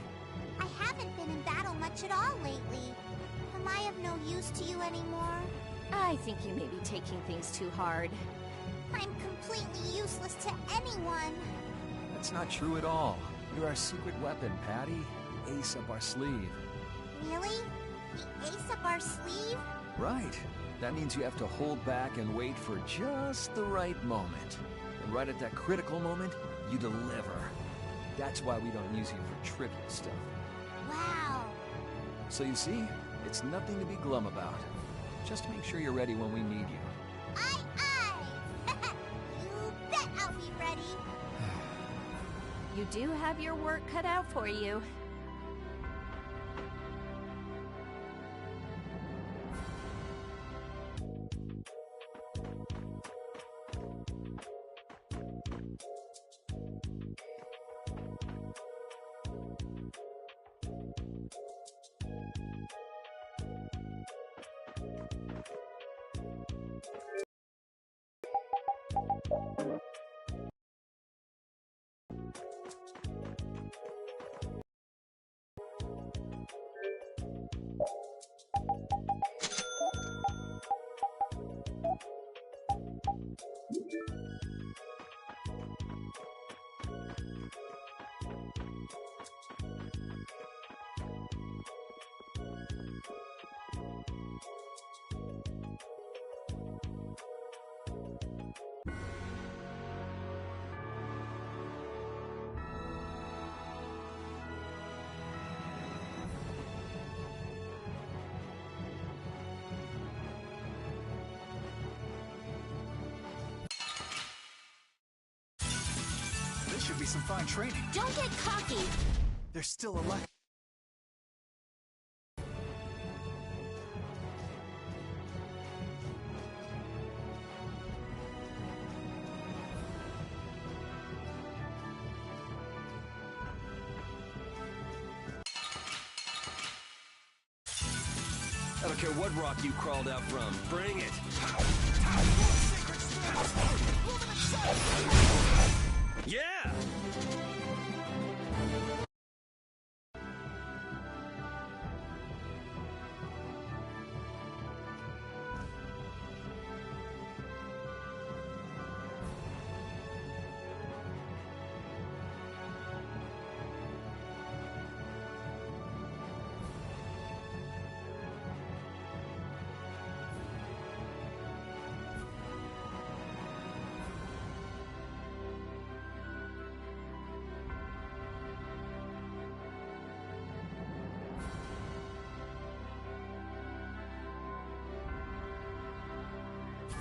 I haven't been in battle much at all lately. Am I of no use to you anymore? I think you may be taking things too hard. I'm completely useless to anyone. That's not true at all. You're our secret weapon, Patty. The ace up our sleeve. Really? The ace up our sleeve? Right. That means you have to hold back and wait for just the right moment. And right at that critical moment, you deliver. That's why we don't use you for trivial stuff. Wow. So you see, it's nothing to be glum about. Just make sure you're ready when we need you. Aye, aye! You bet I'll be ready. You do have your work cut out for you. This should be some fine training. Don't get cocky. There's still a lot. I don't care what rock you crawled out from. Bring it. Yeah!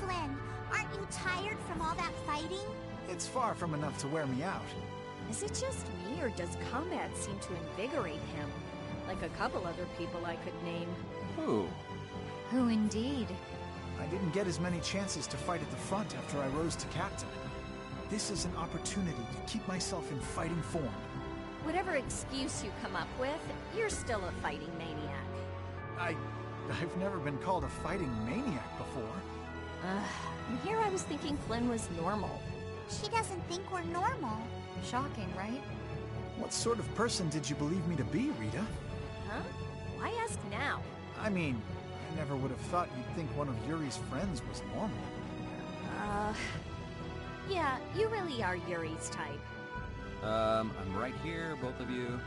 Flynn, aren't you tired from all that fighting? It's far from enough to wear me out. Is it just me, or does combat seem to invigorate him? Like a couple other people I could name. Who? Who indeed? I didn't get as many chances to fight at the front after I rose to captain. This is an opportunity to keep myself in fighting form. Whatever excuse you come up with, you're still a fighting maniac. I've never been called a fighting maniac before. And here I was thinking Flynn was normal. She doesn't think we're normal. Shocking, right? What sort of person did you believe me to be, Rita? Huh? Why ask now? I mean, I never would have thought you'd think one of Yuri's friends was normal. Yeah, you really are Yuri's type. I'm right here, both of you.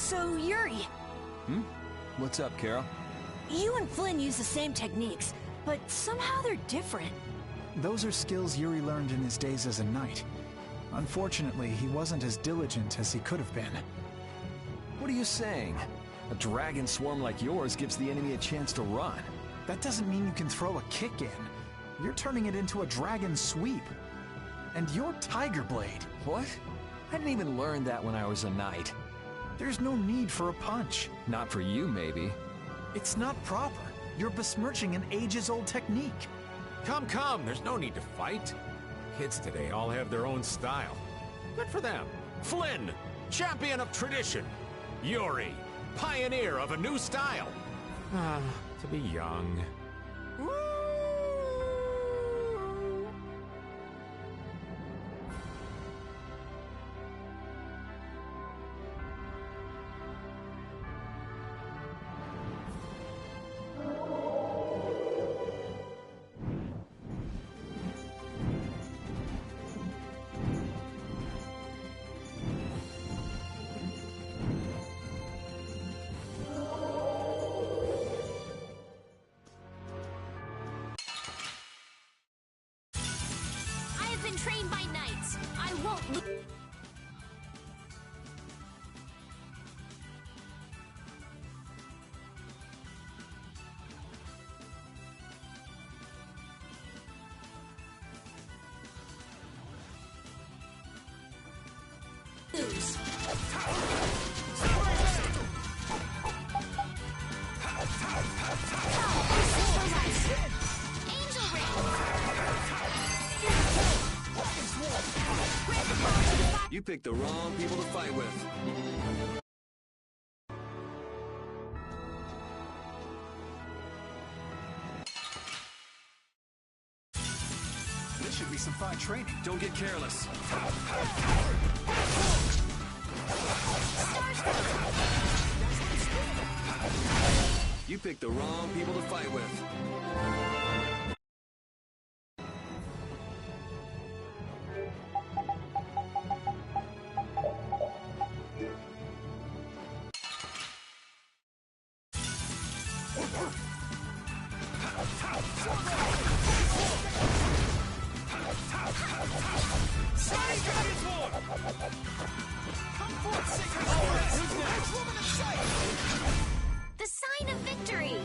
So, Yuri, What's up, Carol? you and Flynn use the same techniques, but somehow they're different. Those are skills Yuri learned in his days as a knight. Unfortunately, he wasn't as diligent as he could have been. What are you saying? A dragon swarm like yours gives the enemy a chance to run. That doesn't mean you can throw a kick in. You're turning it into a dragon sweep. And you're Tiger Blade. What? I didn't even learn that when I was a knight. There's no need for a punch. Not for you, maybe. It's not proper. You're besmirching an ages-old technique. Come, there's no need to fight. Kids today all have their own style. Good for them. Flynn, champion of tradition. Yuri, pioneer of a new style. To be young. Trained by knights. I won't lose. You picked the wrong people to fight with. This should be some fine training. Don't get careless. You picked the wrong people to fight with. The sign of victory!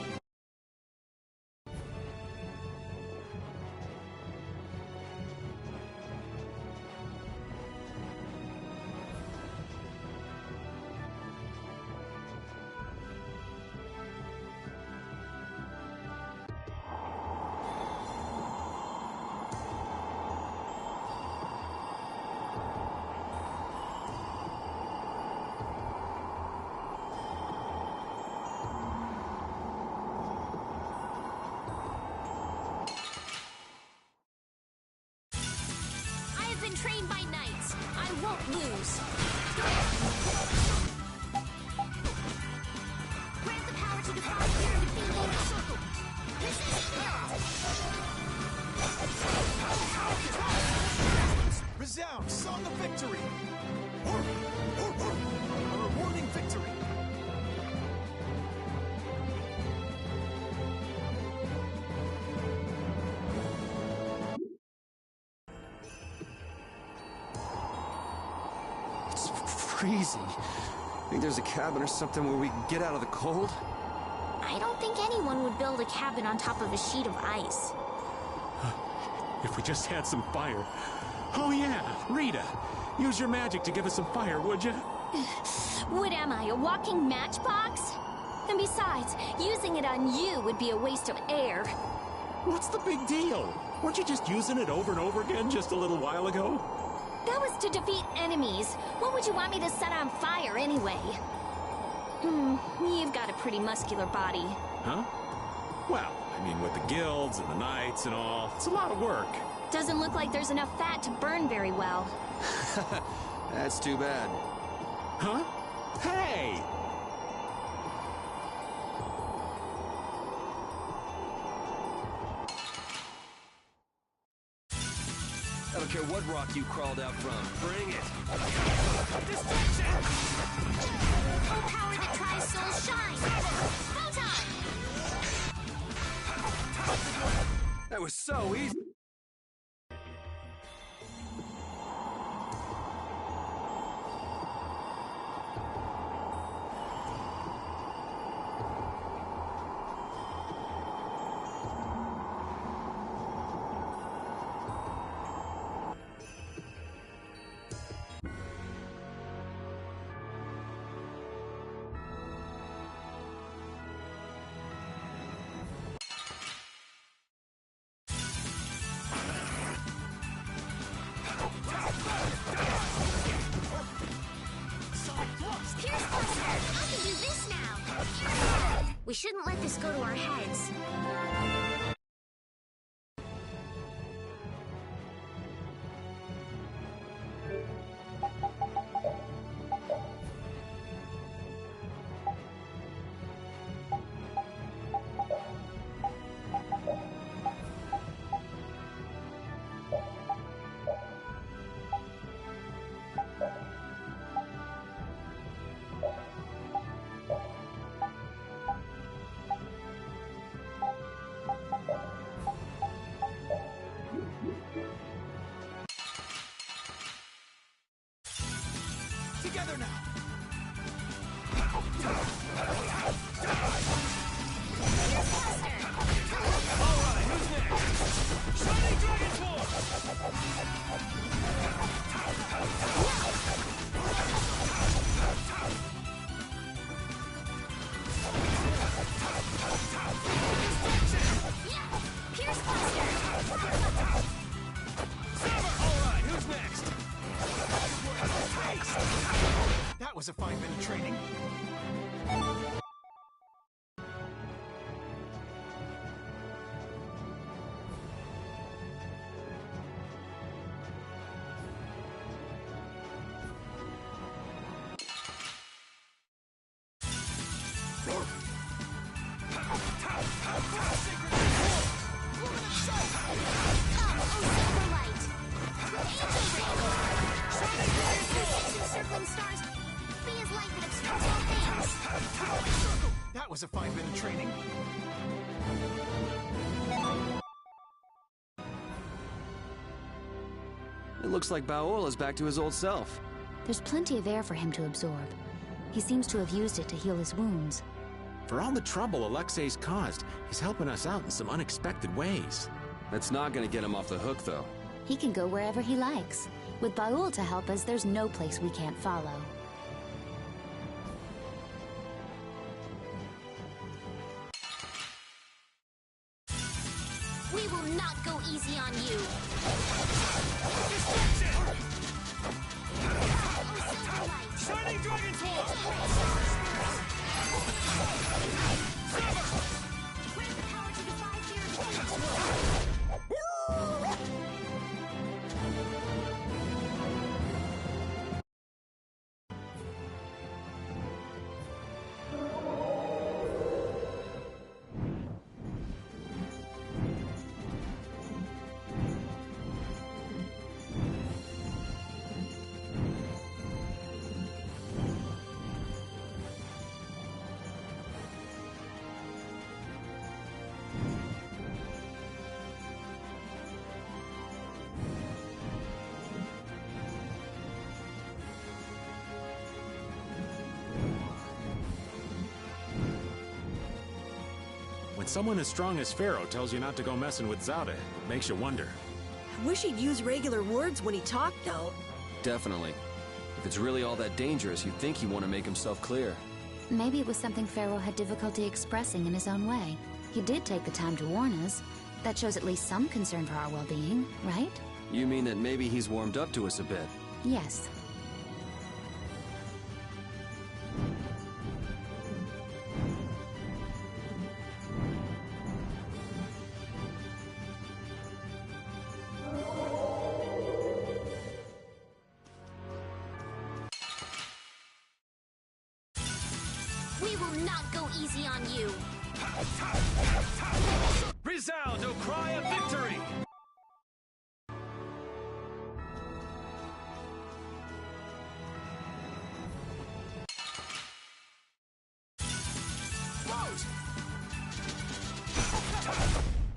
Trained by knights. I won't lose. Grant the power to defy fear and defeat the inner circle. This is... Resound, song of victory! A rewarding victory! Freezing. Think there's a cabin or something where we can get out of the cold? I don't think anyone would build a cabin on top of a sheet of ice. If we just had some fire. Oh yeah, Rita, use your magic to give us some fire, would you? What am I, a walking matchbox? And besides, using it on you would be a waste of air. What's the big deal? Weren't you just using it over and over again just a little while ago? That was to defeat enemies. What would you want me to set on fire anyway? You've got a pretty muscular body. Huh? Well, I mean, with the guilds and the knights and all, it's a lot of work. Doesn't look like there's enough fat to burn very well. That's too bad. Huh? Hey! don't care what rock you crawled out from. Bring it! Distraction! Full power that tries soul shine! Photon! That was so easy! We shouldn't let this go to our heads. Together now! Alright, who's next? Shining Dragon Force! Pierce Buster! Alright, who's next? That was a fine bit of training. That was a fine bit of training. It looks like Baoul is back to his old self. There's plenty of air for him to absorb. He seems to have used it to heal his wounds. For all the trouble Alexei's caused, he's helping us out in some unexpected ways. That's not gonna get him off the hook, though. He can go wherever he likes. With Baoul to help us, there's no place we can't follow. We will not go easy on you. Shining Dragon Force! Grant the power to defy fear. When someone as strong as Pharaoh tells you not to go messing with Zada, it makes you wonder. I wish he'd use regular words when he talked, though. Definitely. If it's really all that dangerous, you'd think he'd want to make himself clear. Maybe it was something Pharaoh had difficulty expressing in his own way. He did take the time to warn us. That shows at least some concern for our well-being, right? You mean that maybe he's warmed up to us a bit? Yes. We will not go easy on you. Resound, O cry of victory!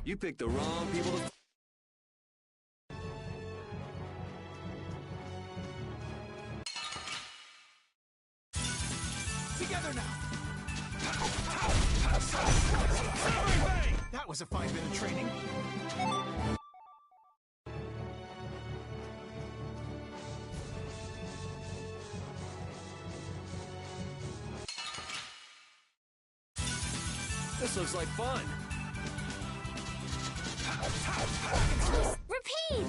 You picked the wrong people to... Together now! That was a fine bit of training. This looks like fun. Repeat!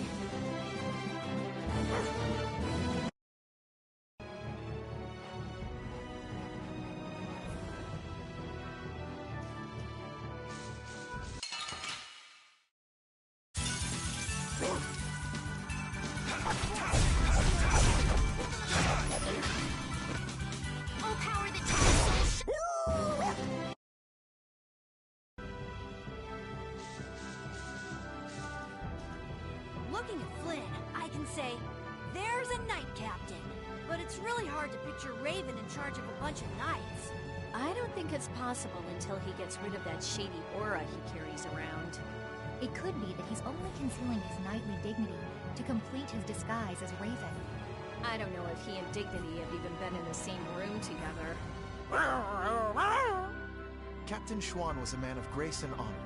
Oh, power the time. Looking at Flynn, I can say, there's a knight captain. But it's really hard to picture Raven in charge of a bunch of knights. I don't think it's possible until he gets rid of that shady aura he carries around. It could be that he's only concealing his knightly dignity to complete his disguise as Raven. I don't know if he and Dignity have even been in the same room together. Captain Schwan was a man of grace and honor.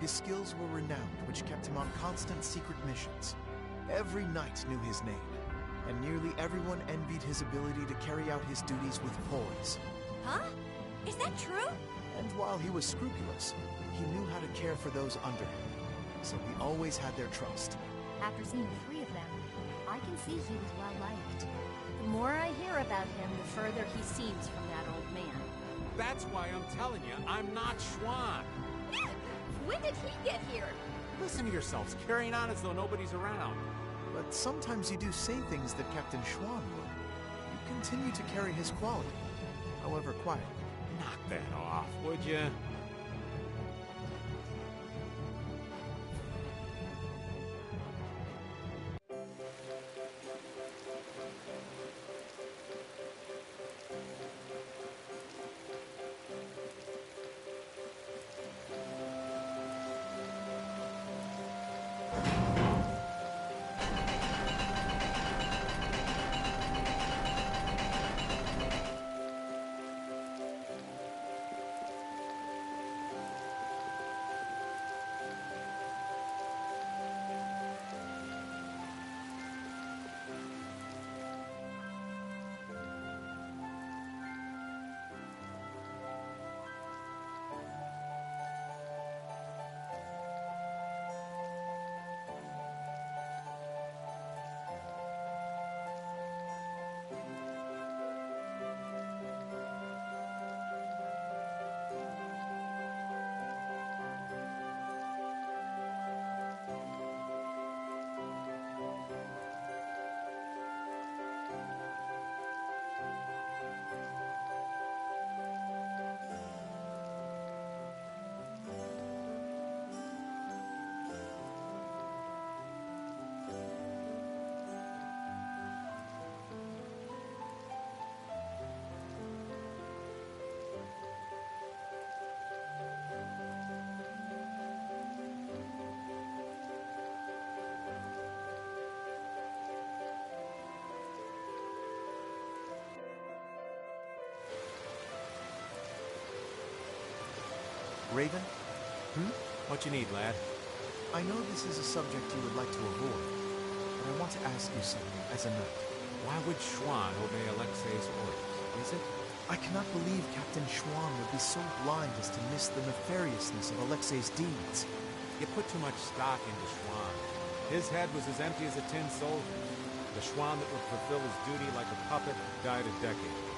His skills were renowned, which kept him on constant secret missions. Every knight knew his name, and nearly everyone envied his ability to carry out his duties with poise. Huh? Is that true? And while he was scrupulous, he knew how to care for those under him, so he always had their trust. After seeing 3 of them, I can see he was well-liked. The more I hear about him, the further he seems from that old man. That's why I'm telling you, I'm not Schwan. When did he get here? Listen to yourselves, carrying on as though nobody's around. But sometimes you do say things that Captain Schwan would. You continue to carry his quality, however quietly. Knock that off, would you? Raven? What you need, lad? I know this is a subject you would like to avoid, but I want to ask you something as a knight. Why would Schwan obey Alexei's orders? Is it? I cannot believe Captain Schwan would be so blind as to miss the nefariousness of Alexei's deeds. You put too much stock into Schwan. His head was as empty as a tin soldier. The Schwan that would fulfill his duty like a puppet died a decade ago.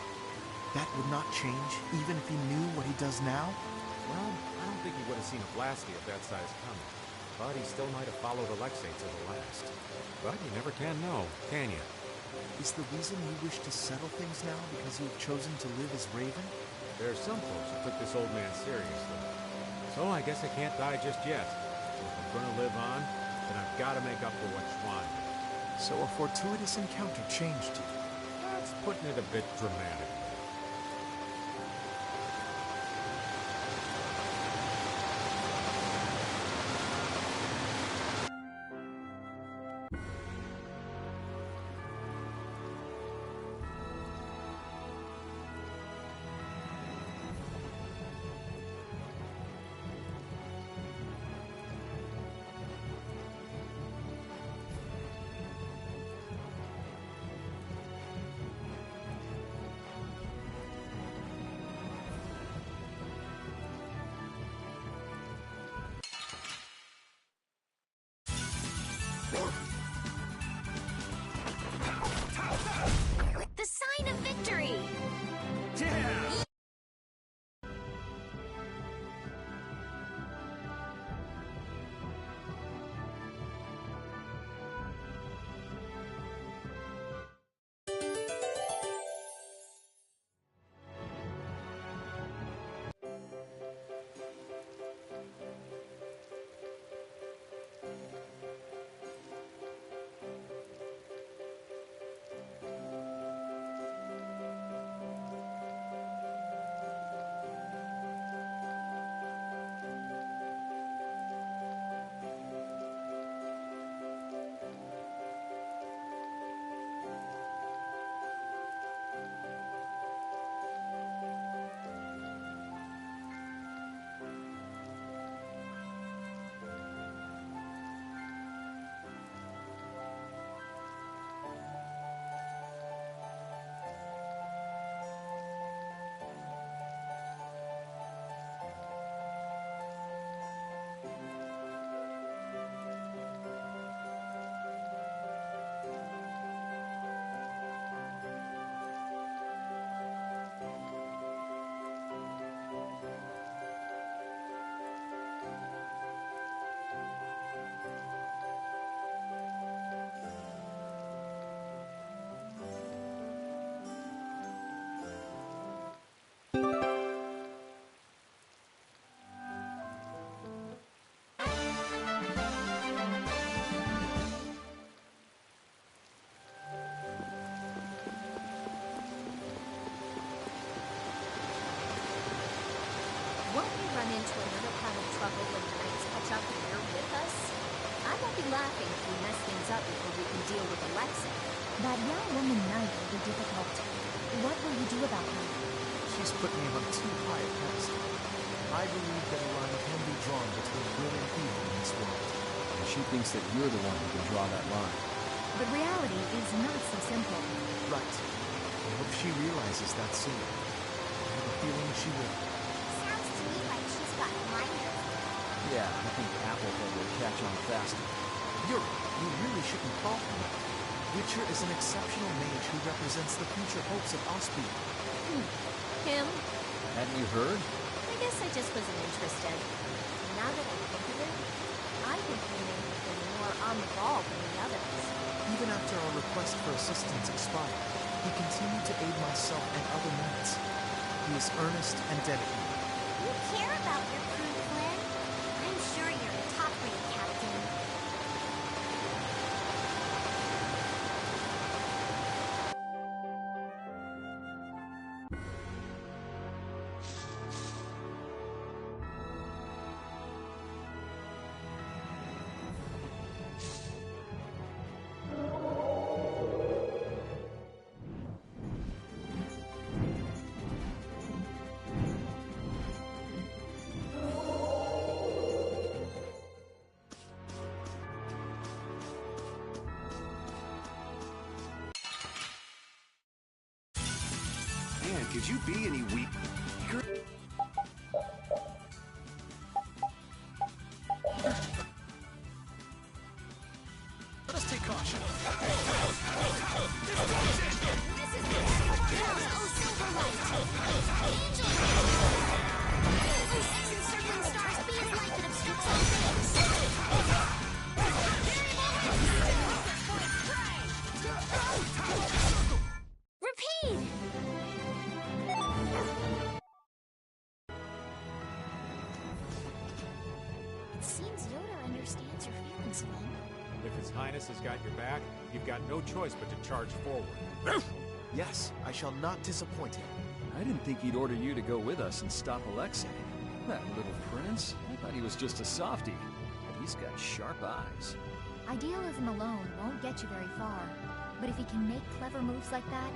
That would not change, even if he knew what he does now? Well, I don't think he would have seen a Blasty of that size coming. But he still might have followed Alexei to the last. But you never can know, can you? Is the reason you wish to settle things now because you've chosen to live as Raven? There are some folks who took this old man seriously. So I guess I can't die just yet. If I'm gonna live on, then I've gotta make up for what Schwan did. So a fortuitous encounter changed you. That's putting it a bit dramatic. trouble when the Knights catch up and you're with us? I won't be laughing if we mess things up before we can deal with Alexa. That young woman Knight will be difficult. What will you do about her? She's put me on too high a pedestal. I believe that a line can be drawn between good and evil in this world. And she thinks that you're the one who can draw that line. But reality is not so simple. Right. I hope she realizes that soon. I have a feeling she will. Sounds to me like she's got blinders. Yeah, I think Applehead will catch on faster. Yuri, you really shouldn't call him that. Witcher is an exceptional mage who represents the future hopes of Osbeed. Him? Hadn't you heard? I guess I just wasn't interested. Now that I think of it, I think he may have been more on the ball than the others. Even after our request for assistance expired, he continued to aid myself and other knights. He is earnest and dedicated. You care about your crew, Flynn. I'm sure you're a top-rate captain. Man, could you be any weaker? Let us take caution. Repeat! It seems Yoda understands your feelings, Flynn. If His Highness has got your back, you've got no choice but to charge forward. Yes, I shall not disappoint him. I didn't think he'd order you to go with us and stop Alexei. That little prince. I thought he was just a softie. But he's got sharp eyes. Idealism alone won't get you very far. But if he can make clever moves like that,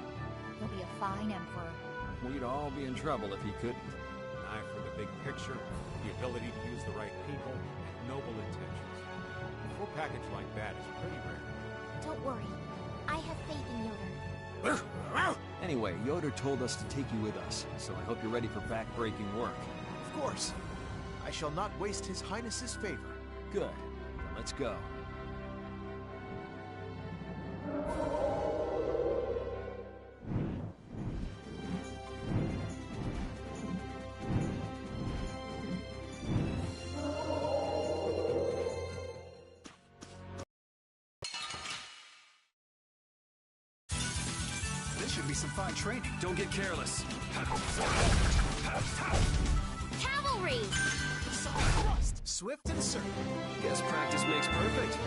he'll be a fine emperor. We'd all be in trouble if he couldn't. An eye for the big picture, the ability to use the right people, and noble intentions. A full package like that is pretty rare. Don't worry. I have faith in Yoda. Anyway, Yoder told us to take you with us, so I hope you're ready for back-breaking work. Of course. I shall not waste His Highness's favor. Good. Then let's go. This should be some fine training. Don't get careless. Cavalry! Swift and certain. Guess practice makes perfect.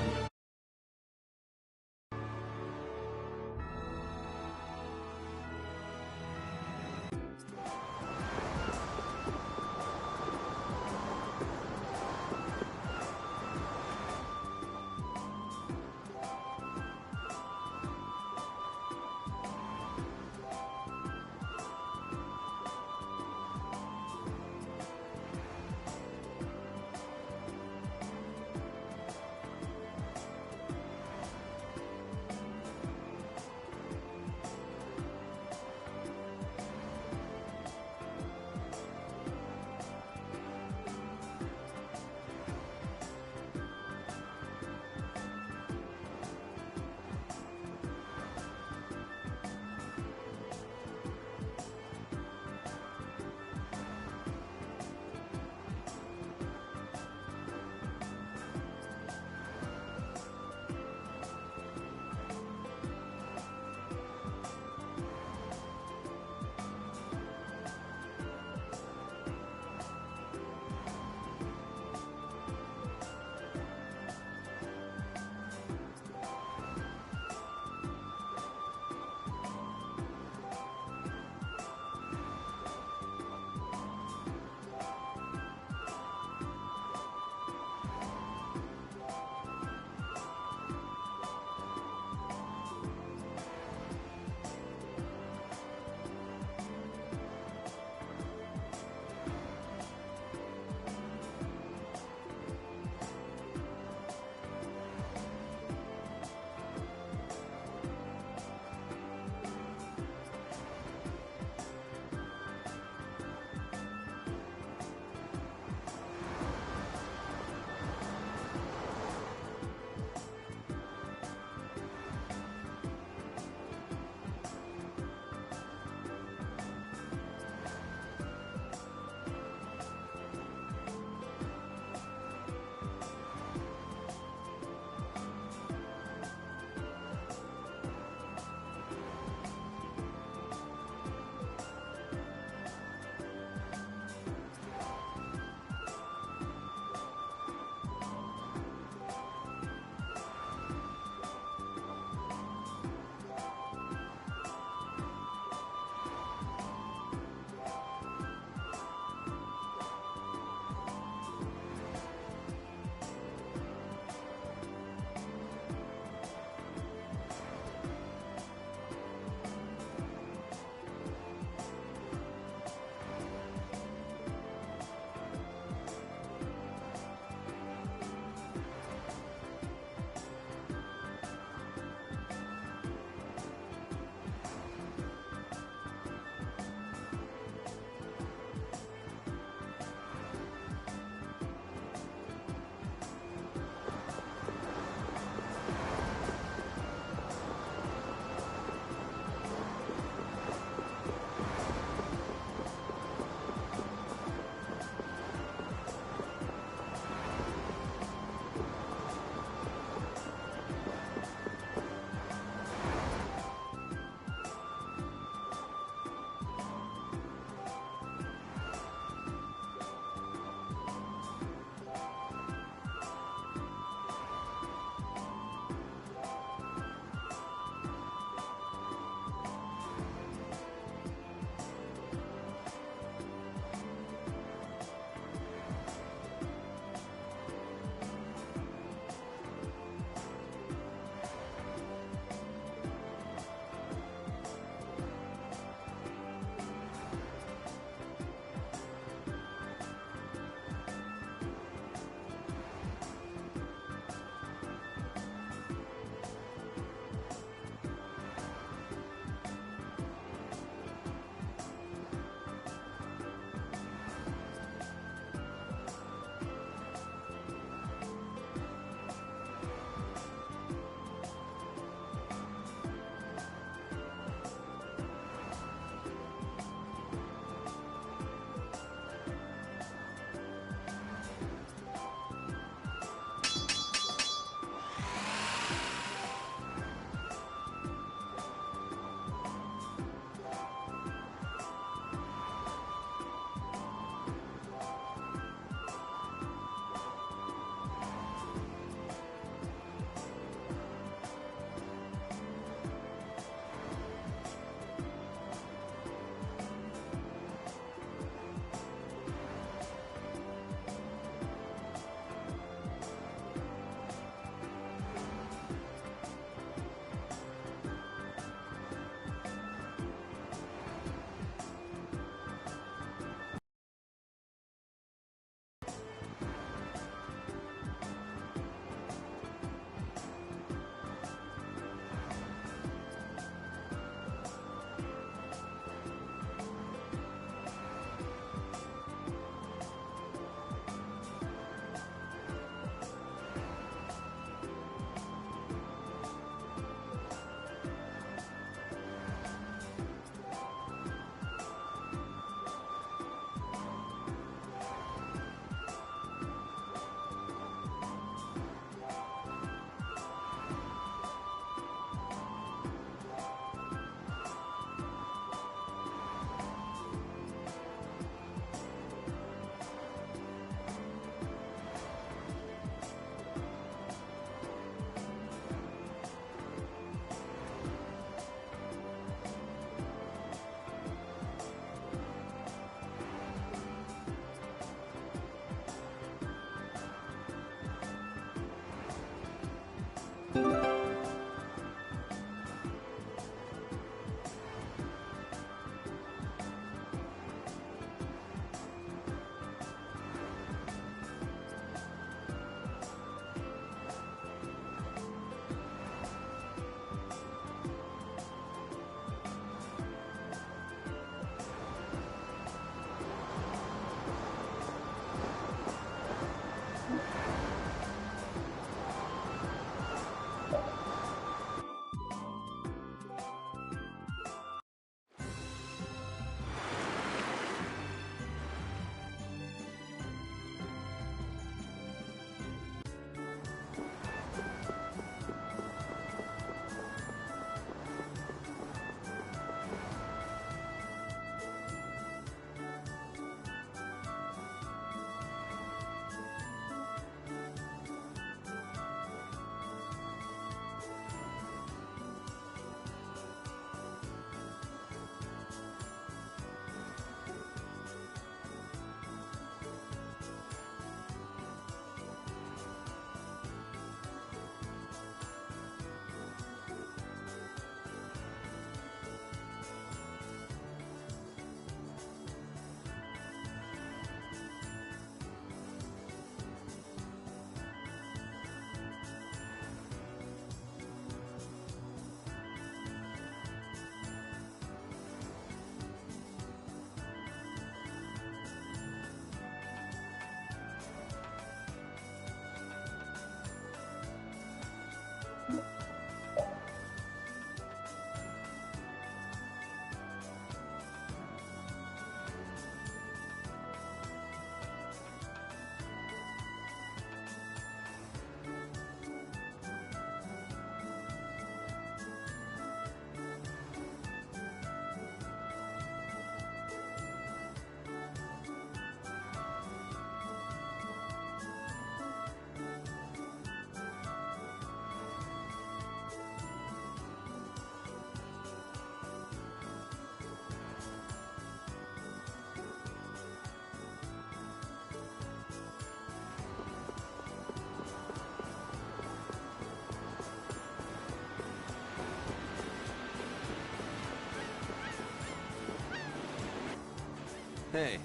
Hey.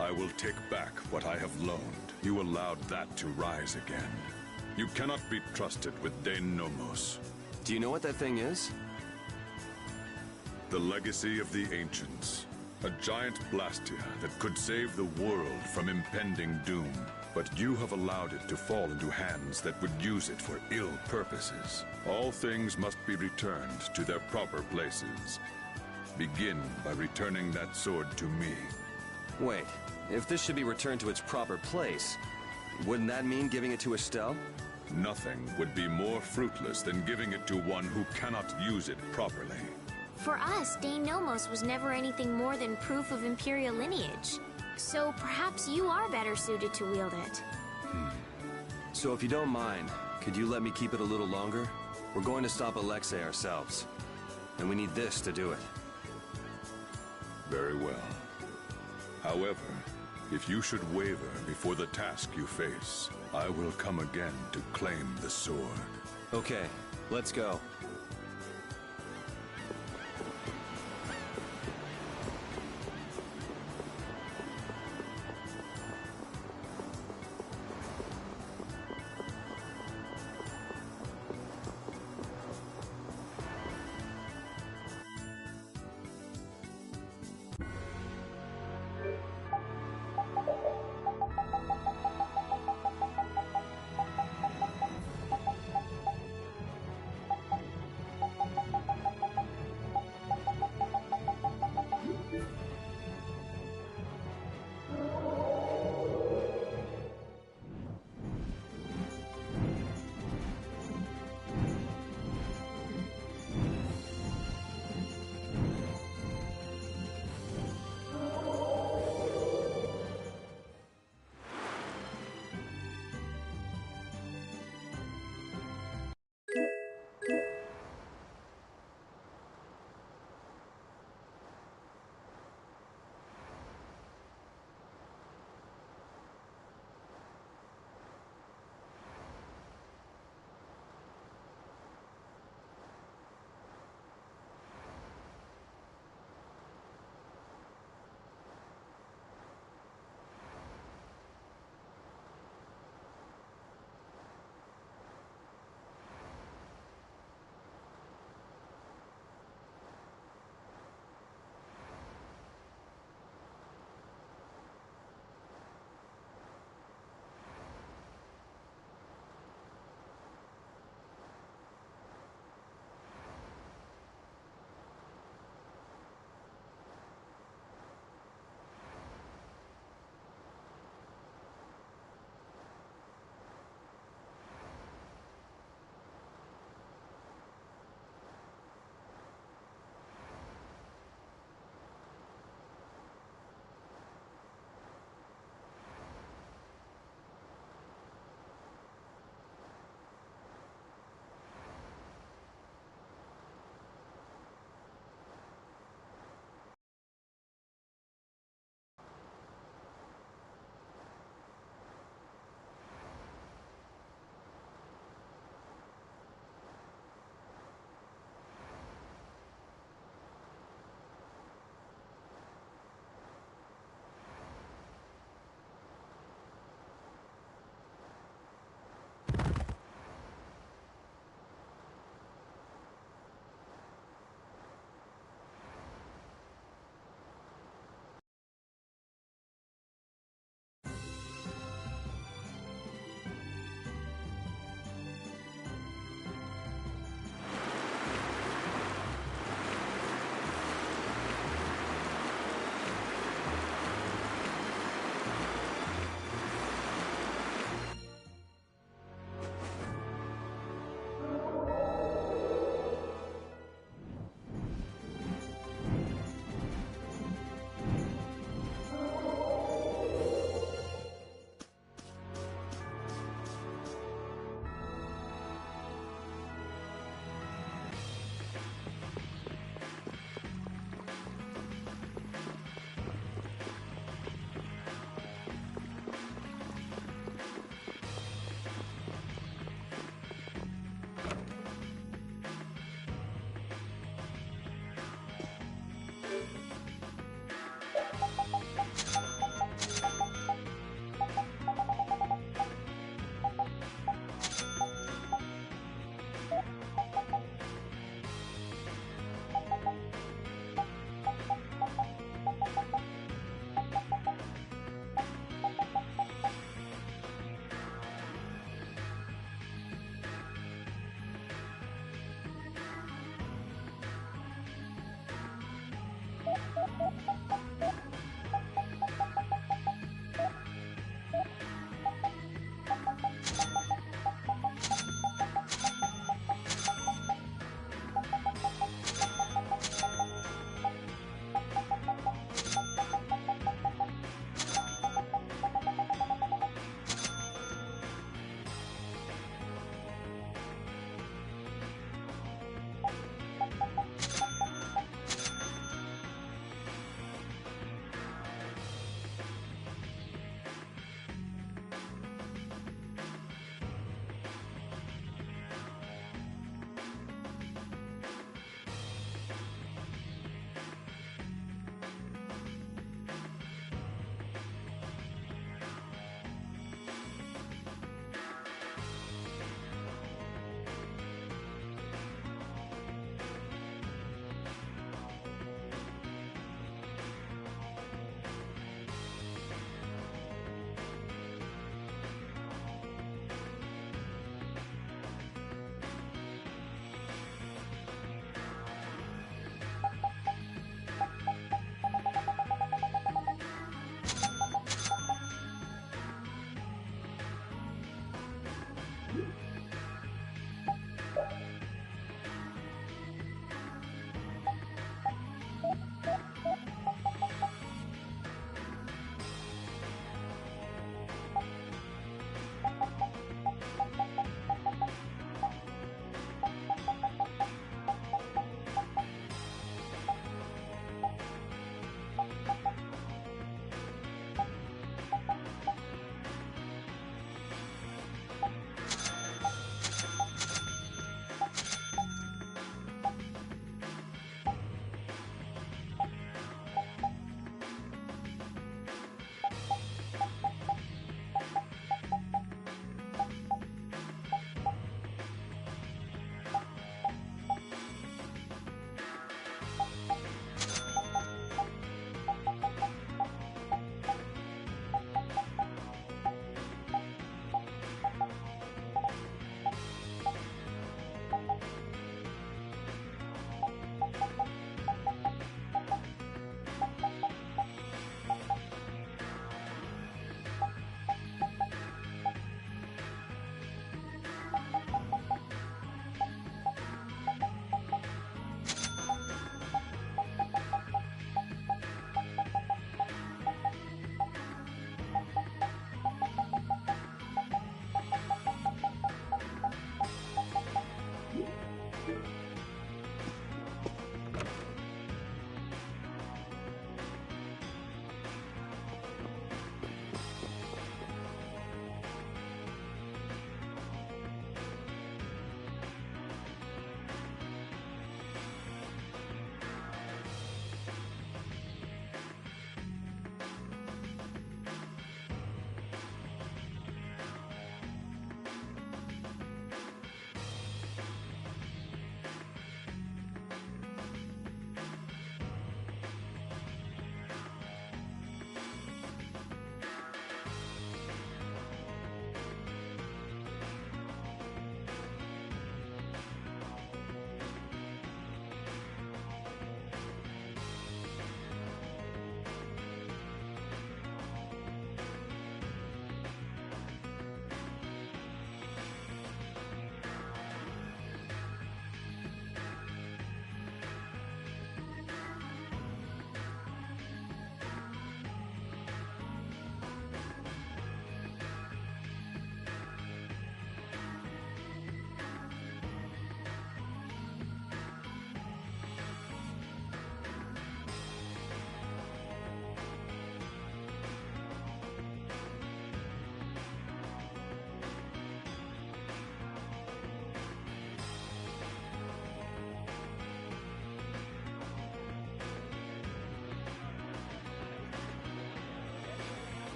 I will take back what I have loaned. You allowed that to rise again. You cannot be trusted with Dane Nomos. Do you know what that thing is? The legacy of the ancients. A giant Blastia that could save the world from impending doom. But you have allowed it to fall into hands that would use it for ill purposes. All things must be returned to their proper places. Begin by returning that sword to me. Wait, if this should be returned to its proper place, wouldn't that mean giving it to Estelle? Nothing would be more fruitless than giving it to one who cannot use it properly. For us, Dane Nomos was never anything more than proof of Imperial lineage. So perhaps you are better suited to wield it. So if you don't mind, could you let me keep it a little longer? We're going to stop Alexei ourselves. And we need this to do it. Very well. However, if you should waver before the task you face, I will come again to claim the sword. Okay, let's go.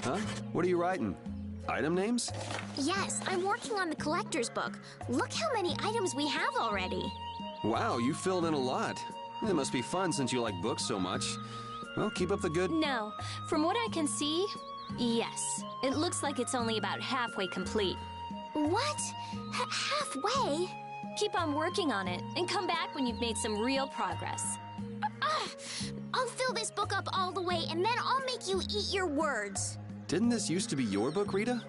Huh? What are you writing? Item names? Yes, I'm working on the collector's book. Look how many items we have already. Wow, you filled in a lot. It must be fun since you like books so much. Well, keep up the good... No. From what I can see, yes. It looks like it's only about halfway complete. What? Halfway? Keep on working on it, and come back when you've made some real progress. I'll fill this book up all the way, and then I'll make you eat your words. Didn't this used to be your book, Rita?